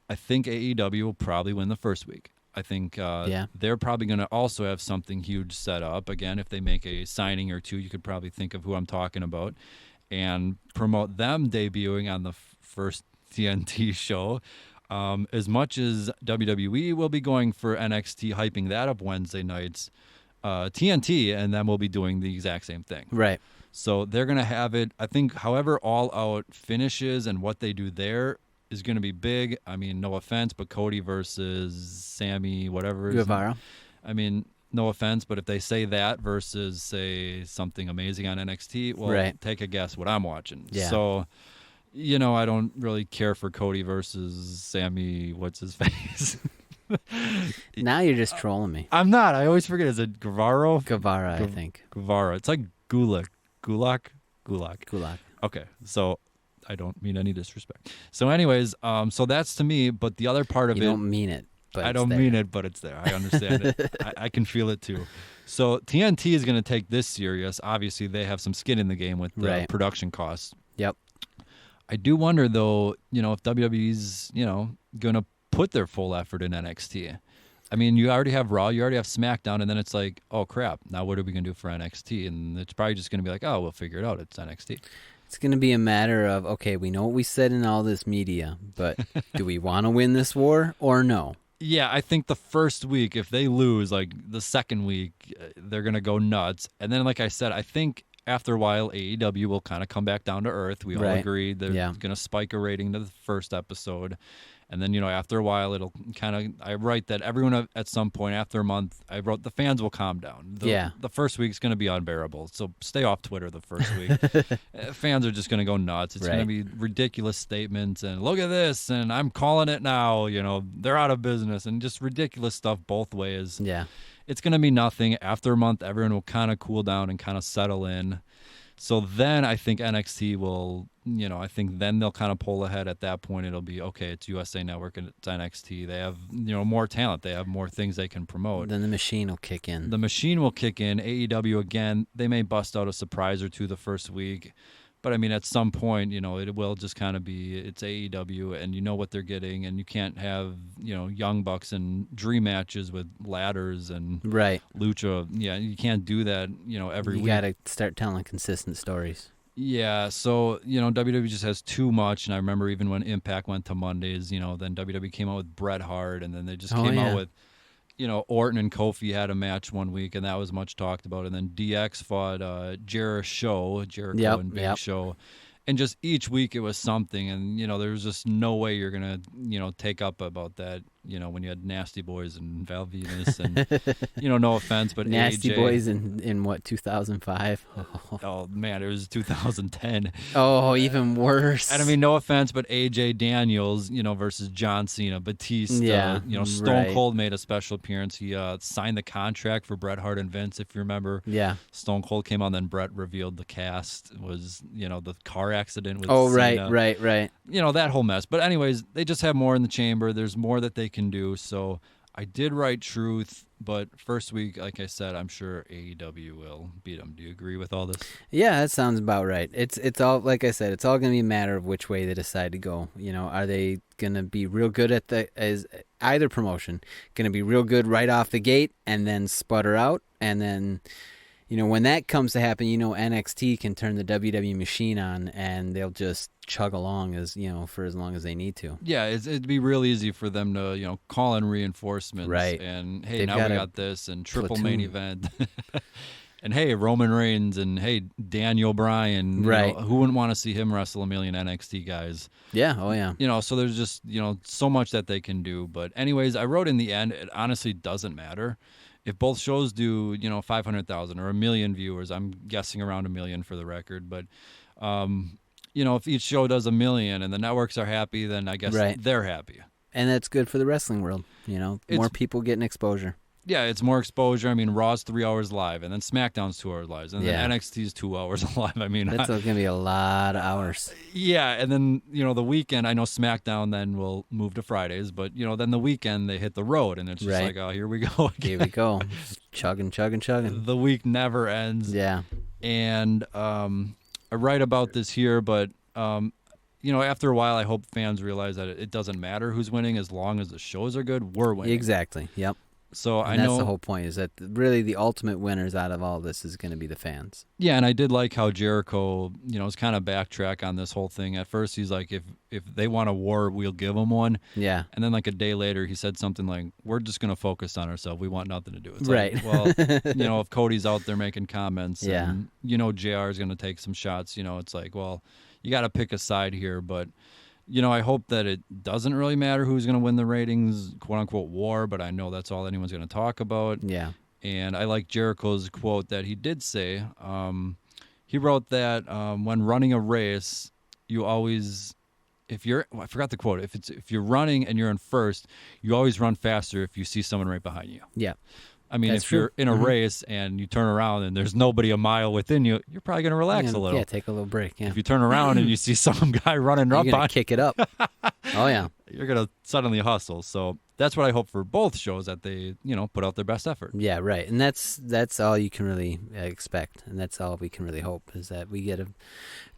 I think AEW will probably win the first week. I think they're probably going to also have something huge set up. Again, if they make a signing or two, you could probably think of who I'm talking about and promote them debuting on the first TNT show. As much as WWE will be going for NXT, hyping that up Wednesday nights, TNT and them will be doing the exact same thing. Right. So they're going to have it, I think, however All Out finishes and what they do there is going to be big. I mean, no offense, but Cody versus Sammy, whatever. Guevara. I mean, no offense, but if they say that versus, say, something amazing on NXT, well, take a guess what I'm watching. Yeah. So, I don't really care for Cody versus Sammy, what's his face? Now you're just trolling me. I'm not. I always forget. Is it Guevara? Guevara, I think. Guevara. It's like Gulak. Gulak. Okay. So I don't mean any disrespect. So anyways, so that's to me, but the other part of you don't mean it, but I don't mean it, but it's there. I understand it. I can feel it too. So TNT is going to take this serious. Obviously, they have some skin in the game with the production costs. Yep. I do wonder, though, if WWE's, going to put their full effort in NXT. I mean, you already have Raw, you already have SmackDown, and then it's like, oh, crap, now what are we going to do for NXT? And it's probably just going to be like, oh, we'll figure it out. It's NXT. It's going to be a matter of, okay, we know what we said in all this media, but do we want to win this war or no? Yeah, I think the first week, if they lose, like the second week, they're going to go nuts. And then, like I said, I think after a while, AEW will kind of come back down to earth. We all agree they're going to spike a rating to the first episode. And then, after a while, it'll kind of, I write that everyone at some point after a month, I wrote the fans will calm down. The first week's going to be unbearable. So stay off Twitter the first week. Fans are just going to go nuts. It's going to be ridiculous statements and look at this and I'm calling it now. They're out of business and just ridiculous stuff both ways. Yeah. It's going to be nothing. After a month, everyone will kind of cool down and kind of settle in. So then I think NXT will, I think then they'll kind of pull ahead. At that point, it'll be, okay, it's USA Network and it's NXT. They have, more talent. They have more things they can promote. Then the machine will kick in. The machine will kick in. AEW, again, they may bust out a surprise or two the first week. But, I mean, at some point, it will just kind of be, it's AEW, and you know what they're getting, and you can't have, Young Bucks and dream matches with ladders and lucha. Yeah, you can't do that, every week. You got to start telling consistent stories. Yeah, so, WWE just has too much, and I remember even when Impact went to Mondays, then WWE came out with Bret Hart, and then they just came out with, Orton and Kofi had a match one week, and that was much talked about. And then DX fought Jericho and Big Show. And just each week it was something. And, there was just no way you're going to, take up about that, when you had Nasty Boys and Val Venus. And, no offense, but Nasty AJ, Boys in what, 2005? Oh, man, it was 2010. Oh, even worse. And I mean, no offense, but AJ Daniels, versus John Cena, Batista, Stone Cold made a special appearance. He signed the contract for Bret Hart and Vince, if you remember. Yeah. Stone Cold came on, then Bret revealed the cast was, the car accident with Cena. Right. That whole mess. But anyways, they just have more in the chamber. There's more that they can do. So I did write truth, but first week, like I said, I'm sure AEW will beat them. Do you agree with all this? Yeah, that sounds about right. It's all, like I said, it's all going to be a matter of which way they decide to go. Are they going to be real good as either promotion, going to be real good right off the gate and then sputter out and then, when that comes to happen, NXT can turn the WWE machine on and they'll just chug along for as long as they need to. Yeah, it'd be real easy for them to, call in reinforcements. Right. And, hey, They've now got we a got this and triple platoon. main event. And, hey, Roman Reigns and, hey, Daniel Bryan. Right. Who wouldn't want to see him wrestle a million NXT guys? Yeah, oh yeah. So there's just, so much that they can do. But anyways, I wrote in the end, it honestly doesn't matter. If both shows do, 500,000 or 1 million viewers, I'm guessing around 1 million for the record. But, if each show does 1 million and the networks are happy, then I guess they're happy. And that's good for the wrestling world. More people getting exposure. Yeah, it's more exposure. I mean, Raw's 3 hours live, and then SmackDown's 2 hours live, and then NXT's 2 hours live. I mean, that's going to be a lot of hours. Yeah, and then, the weekend, I know SmackDown then will move to Fridays, but, then the weekend they hit the road, and it's just like, oh, here we go again. Here we go. Chugging. The week never ends. Yeah. And I write about this here, but, after a while, I hope fans realize that it doesn't matter who's winning as long as the shows are good. We're winning. Exactly. Yep. So and that's the whole point, is that really the ultimate winners out of all this is going to be the fans. Yeah, and I did like how Jericho, is kind of backtrack on this whole thing. At first, he's like, if they want a war, we'll give them one. Yeah. And then like a day later, he said something like, we're just going to focus on ourselves. We want nothing to do. It's right. Like, well, if Cody's out there making comments, and, JR is going to take some shots, it's like, well, you got to pick a side here, but... I hope that it doesn't really matter who's going to win the ratings, quote-unquote war, but I know that's all anyone's going to talk about. Yeah. And I like Jericho's quote that he did say. He wrote that when running a race, you always, I forgot the quote. If you're running and you're in first, you always run faster if you see someone right behind you. Yeah. I mean, That's if you're in a Mm-hmm. race and you turn around and there's nobody a mile within you, you're probably going to relax a little. Yeah, take a little break. Yeah. If you turn around and you see some guy running up you're on gonna kick it up. Oh yeah. You're going to suddenly hustle. So that's what I hope for both shows, that they, put out their best effort. Yeah, right. And that's all you can really expect, and that's all we can really hope, is that we get a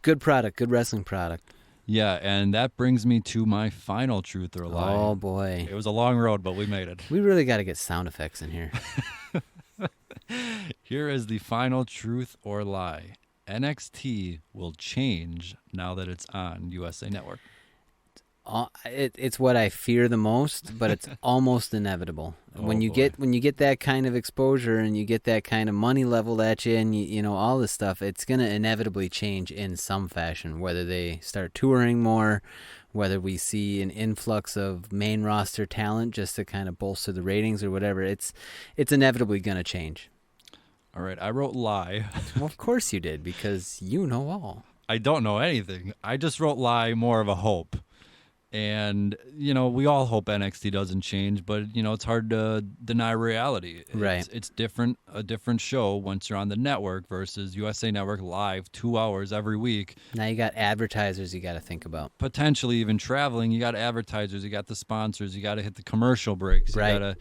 good product, good wrestling product. Yeah, and that brings me to my final truth or lie. Oh boy. It was a long road, but we made it. We really got to get sound effects in here. Here is the final truth or lie. NXT will change now that it's on USA Network. It's what I fear the most, but it's almost inevitable. When you get that kind of exposure and you get that kind of money leveled at you, and you know all this stuff, it's gonna inevitably change in some fashion. Whether they start touring more, whether we see an influx of main roster talent just to kind of bolster the ratings or whatever, it's inevitably gonna change. All right, I wrote lie. Well, of course you did, because you know all. I don't know anything. I just wrote lie, more of a hope. And, we all hope NXT doesn't change, but, it's hard to deny reality. Right. It's a different show once you're on the network versus USA Network live 2 hours every week. Now you got advertisers you got to think about. Potentially even traveling, you got advertisers, you got the sponsors, you got to hit the commercial breaks. Right. You got to,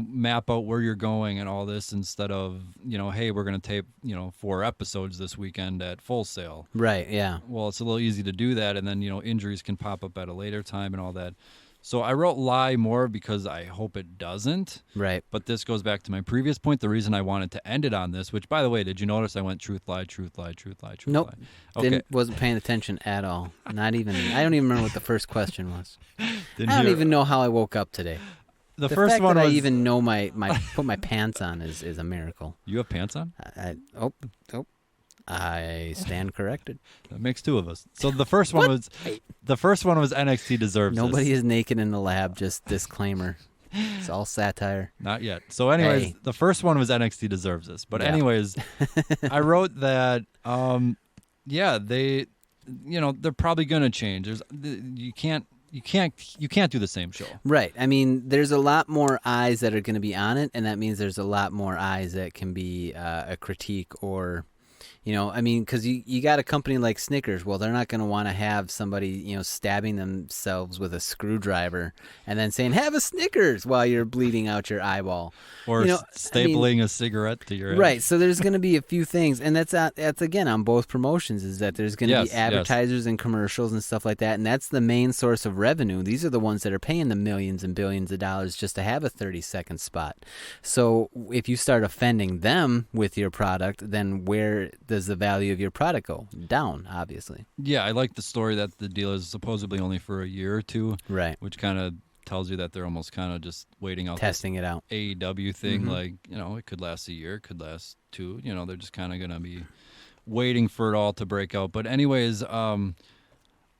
map out where you're going and all this, instead of, hey, we're going to tape, 4 episodes this weekend at Full Sail. Right, yeah. Well, it's a little easy to do that, and then, injuries can pop up at a later time and all that. So I wrote lie more because I hope it doesn't. Right. But this goes back to my previous point, the reason I wanted to end it on this, which, by the way, did you notice I went truth, lie, truth, lie, truth, lie, truth, Nope. lie? Okay. Wasn't paying attention at all. Not even. I don't even remember what the first question was. I Didn't don't hear- even know how I woke up today. The The first fact one that was... I even know my put my pants on is a miracle. You have pants on? I stand corrected. That makes 2 of us. So the first one was NXT deserves Nobody this. is naked in the lab. Just disclaimer. It's all satire. Not yet. So anyways, Hey. The first one was NXT deserves this. But Yeah. anyways, I wrote that, they're probably going to change. You can't do the same show. Right. I mean, there's a lot more eyes that are going to be on it, and that means there's a lot more eyes that can be a critique or, You know, I mean, because you got a company like Snickers. Well, they're not going to want to have somebody, you know, stabbing themselves with a screwdriver and then saying, have a Snickers while you're bleeding out your eyeball. Or you know, stapling a cigarette to your head. Right. So there's going to be a few things. And that's again, on both promotions, is that there's going to be advertisers and commercials and stuff like that. And that's the main source of revenue. These are the ones that are paying the millions and billions of dollars just to have a 30-second spot. So if you start offending them with your product, then where does the value of your product go? Down, obviously. Yeah, I like the story that the deal is supposedly only for a year or two. Right. Which kind of tells you that they're almost kind of just waiting out, testing it out. AEW thing. Like, you know, it could last a year, it could last 2. You know, they're just kind of going to be waiting for it all to break out. But anyways,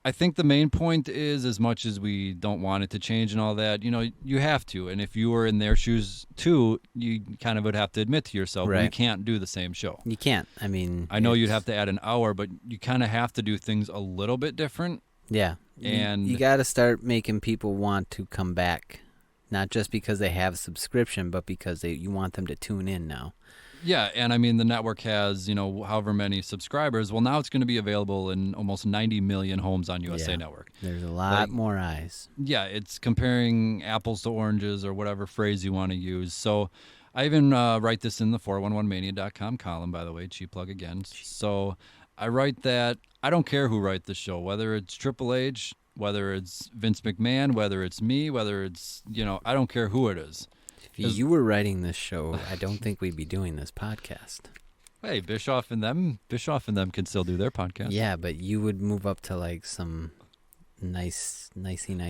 I think the main point is, as much as we don't want it to change and all that, you know, you have to. And if you were in their shoes too, you kind of would have to admit to yourself, we can't do the same show. You can't. I mean, I know you'd have to add an hour, but you kind of have to do things a little bit different. Yeah. And you got to start making people want to come back, not just because they have a subscription, but because you want them to tune in now. Yeah, and I mean, the network has, you know, however many subscribers. Well, now it's going to be available in almost 90 million homes on USA Network. There's a lot more eyes. Yeah, it's comparing apples to oranges, or whatever phrase you want to use. So I even write this in the 411mania.com column, by the way, cheap plug again. So I write that I don't care who writes the show, whether it's Triple H, whether it's Vince McMahon, whether it's me, whether it's, you know, I don't care who it is. If you were writing this show, I don't think we'd be doing this podcast. Hey, Bischoff and them can still do their podcast. Yeah, but you would move up to like some nice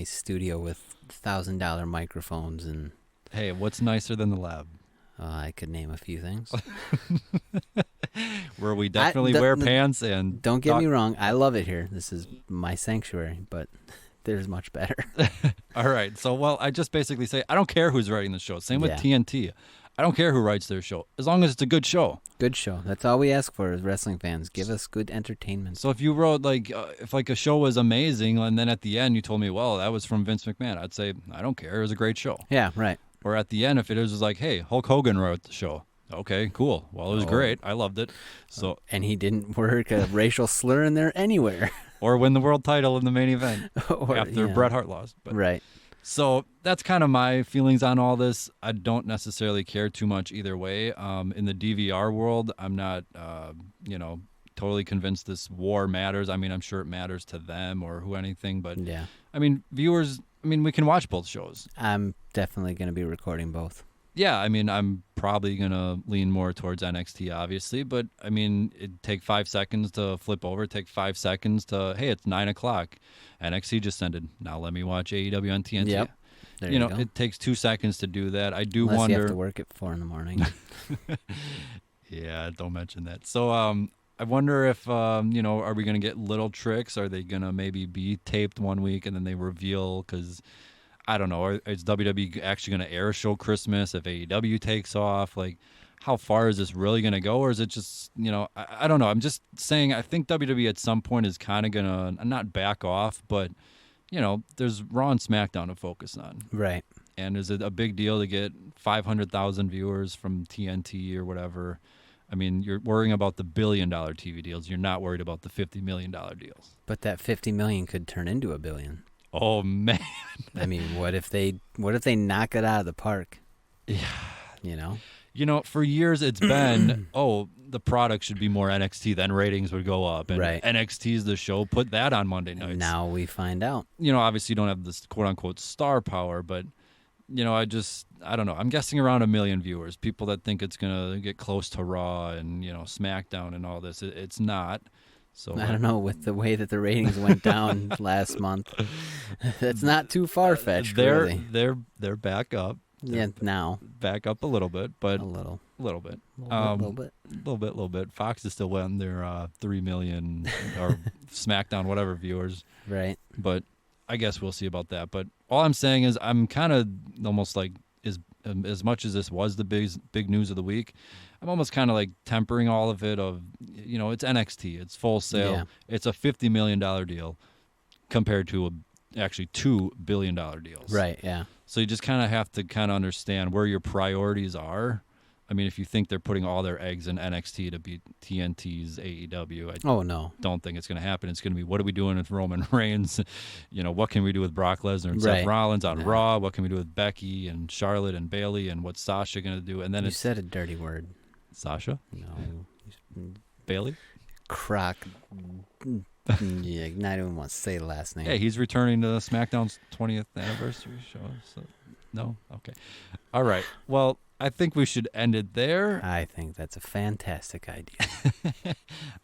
studio with $1,000 microphones and. Hey, what's nicer than the lab? I could name a few things. Where we definitely wear pants and. Don't get me wrong, I love it here. This is my sanctuary, but. There's much better. All right. So, well, I just basically say I don't care who's writing the show. Same with TNT. I don't care who writes their show, as long as it's a good show. Good show. That's all we ask for as wrestling fans. Give us good entertainment. So if you wrote, like, if like a show was amazing, and then at the end you told me, well, that was from Vince McMahon, I'd say, I don't care. It was a great show. Yeah, right. Or at the end, if it was like, hey, Hulk Hogan wrote the show. Okay, cool. Well, it was great. I loved it. So and he didn't work a racial slur in there anywhere. Or win the world title in the main event after Bret Hart lost. But, right. So that's kind of my feelings on all this. I don't necessarily care too much either way. In the DVR world, I'm not, totally convinced this war matters. I mean, I'm sure it matters to them or who anything. But, I mean, viewers, we can watch both shows. I'm definitely going to be recording both. Yeah, I mean, I'm probably going to lean more towards NXT, obviously. But, I mean, it'd take 5 seconds to flip over. It'd take 5 seconds to, hey, it's 9 o'clock. NXT just ended. Now let me watch AEW on TNT. Yep. There you go. It takes 2 seconds to do that. I do Unless wonder. You have to work at 4 a.m. Yeah, don't mention that. So, I wonder if, are we going to get little tricks? Are they going to maybe be taped one week and then they reveal? Because I don't know. Is WWE actually going to air a show Christmas if AEW takes off? Like, how far is this really going to go? Or is it just, I don't know. I'm just saying I think WWE at some point is kind of going to not back off, but, there's Raw and SmackDown to focus on. Right. And is it a big deal to get 500,000 viewers from TNT or whatever? I mean, you're worrying about the $1 billion TV deals. You're not worried about the $50 million deals. But that $50 million could turn into $1 billion. Oh man! I mean, what if they knock it out of the park? Yeah. For years it's been, the product should be more NXT, then ratings would go up. And NXT's the show, put that on Monday nights. Now we find out. Obviously you don't have this quote unquote star power, but I don't know. I'm guessing around 1 million viewers. People that think it's gonna get close to Raw and SmackDown and all this. It's not. So I don't know, with the way that the ratings went down last month. That's not too far-fetched, really. They're back up. Yeah, now. Back up a little bit, but a little bit. A little bit. Fox is still winning their 3 million or SmackDown, whatever viewers. Right. But I guess we'll see about that. But all I'm saying is I'm kind of almost like, as much as this was the big news of the week, I'm almost kind of like tempering all of it of, it's NXT, it's Full Sail, it's a $50 million deal compared to actually $2 billion deals. Right, yeah. So you just kind of have to kind of understand where your priorities are. I mean, if you think they're putting all their eggs in NXT to beat TNT's AEW, I Oh no. don't think it's going to happen. It's going to be, what are we doing with Roman Reigns? What can we do with Brock Lesnar and Right. Seth Rollins on No. Raw? What can we do with Becky and Charlotte and Bayley? And what's Sasha going to do? And then You it's said a dirty word. Sasha? No. Bayley? Croc. Yeah, not even want to say the last name. Yeah, he's returning to SmackDown's 20th anniversary show. So, no? Okay. All right. Well, I think we should end it there. I think that's a fantastic idea. I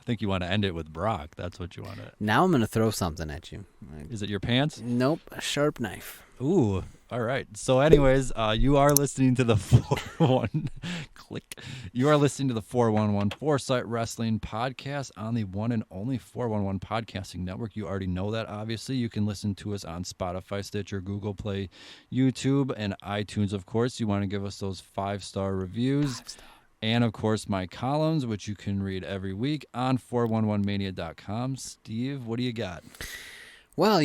think you want to end it with Brock. That's what you want to. Now I'm going to throw something at you. Is it your pants? Nope, a sharp knife. Ooh. All right. So, anyways, you are listening to the 411 click. You are listening to the 411 Foresight Wrestling podcast on the one and only 411 Podcasting Network. You already know that, obviously. You can listen to us on Spotify, Stitcher, Google Play, YouTube, and iTunes, of course. You want to give us those 5-star reviews. 5-star. And, of course, my columns, which you can read every week on 411mania.com. Steve, what do you got? Well,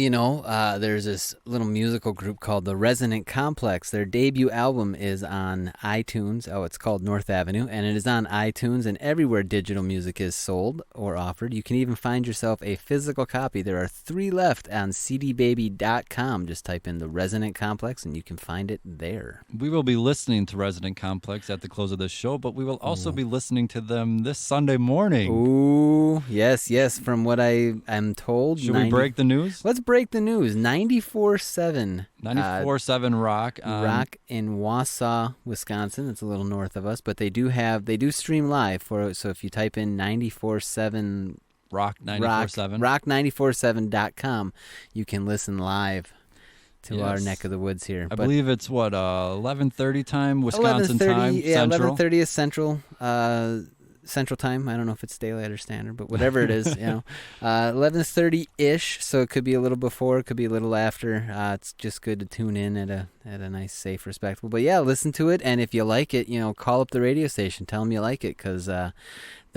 there's this little musical group called the Resonant Complex. Their debut album is on iTunes. Oh, it's called North Avenue, and it is on iTunes and everywhere digital music is sold or offered. You can even find yourself a physical copy. There are 3 left on cdbaby.com. Just type in the Resonant Complex, and you can find it there. We will be listening to Resident Complex at the close of this show, but we will also be listening to them this Sunday morning. Ooh, yes. From what I am told. Should we break the news? Let's break the news. 94.7. 94.7 Rock. Rock in Wausau, Wisconsin. It's a little north of us, but they do stream live so if you type in 94.7 Rock 94.7. Rock947.com, you can listen live to our neck of the woods here. I believe it's 11:30 time Wisconsin 11:30, time. Yeah, Central. 11:30 is Central time. I don't know if it's daylight or standard, but whatever it is, 11:30-ish. So it could be a little before, it could be a little after. It's just good to tune in at a nice, safe, respectful. But yeah, listen to it, and if you like it, call up the radio station, tell them you like it, because the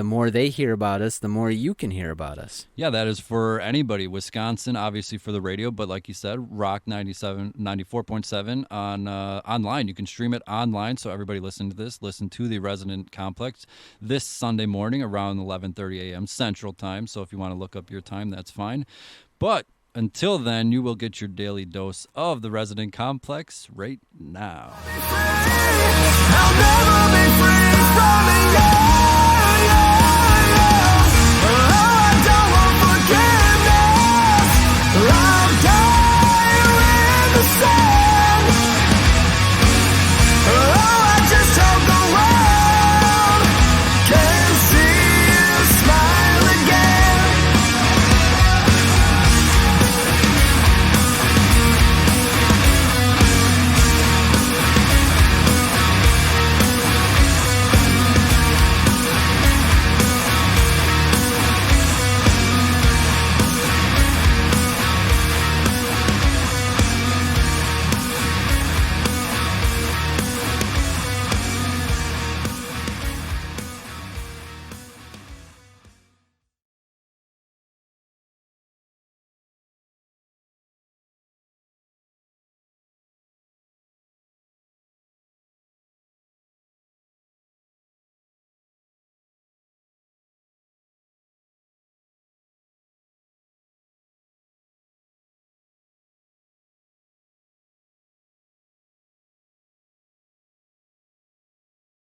more they hear about us, the more you can hear about us. Yeah, that is for anybody. Wisconsin, obviously for the radio, but like you said, Rock 94.7 on online. You can stream it online, so everybody listen to this. Listen to the Resonant Complex this Sunday morning around 11:30 a.m. Central Time. So if you want to look up your time, that's fine. But until then, you will get your daily dose of the Resident Complex right now. I'll never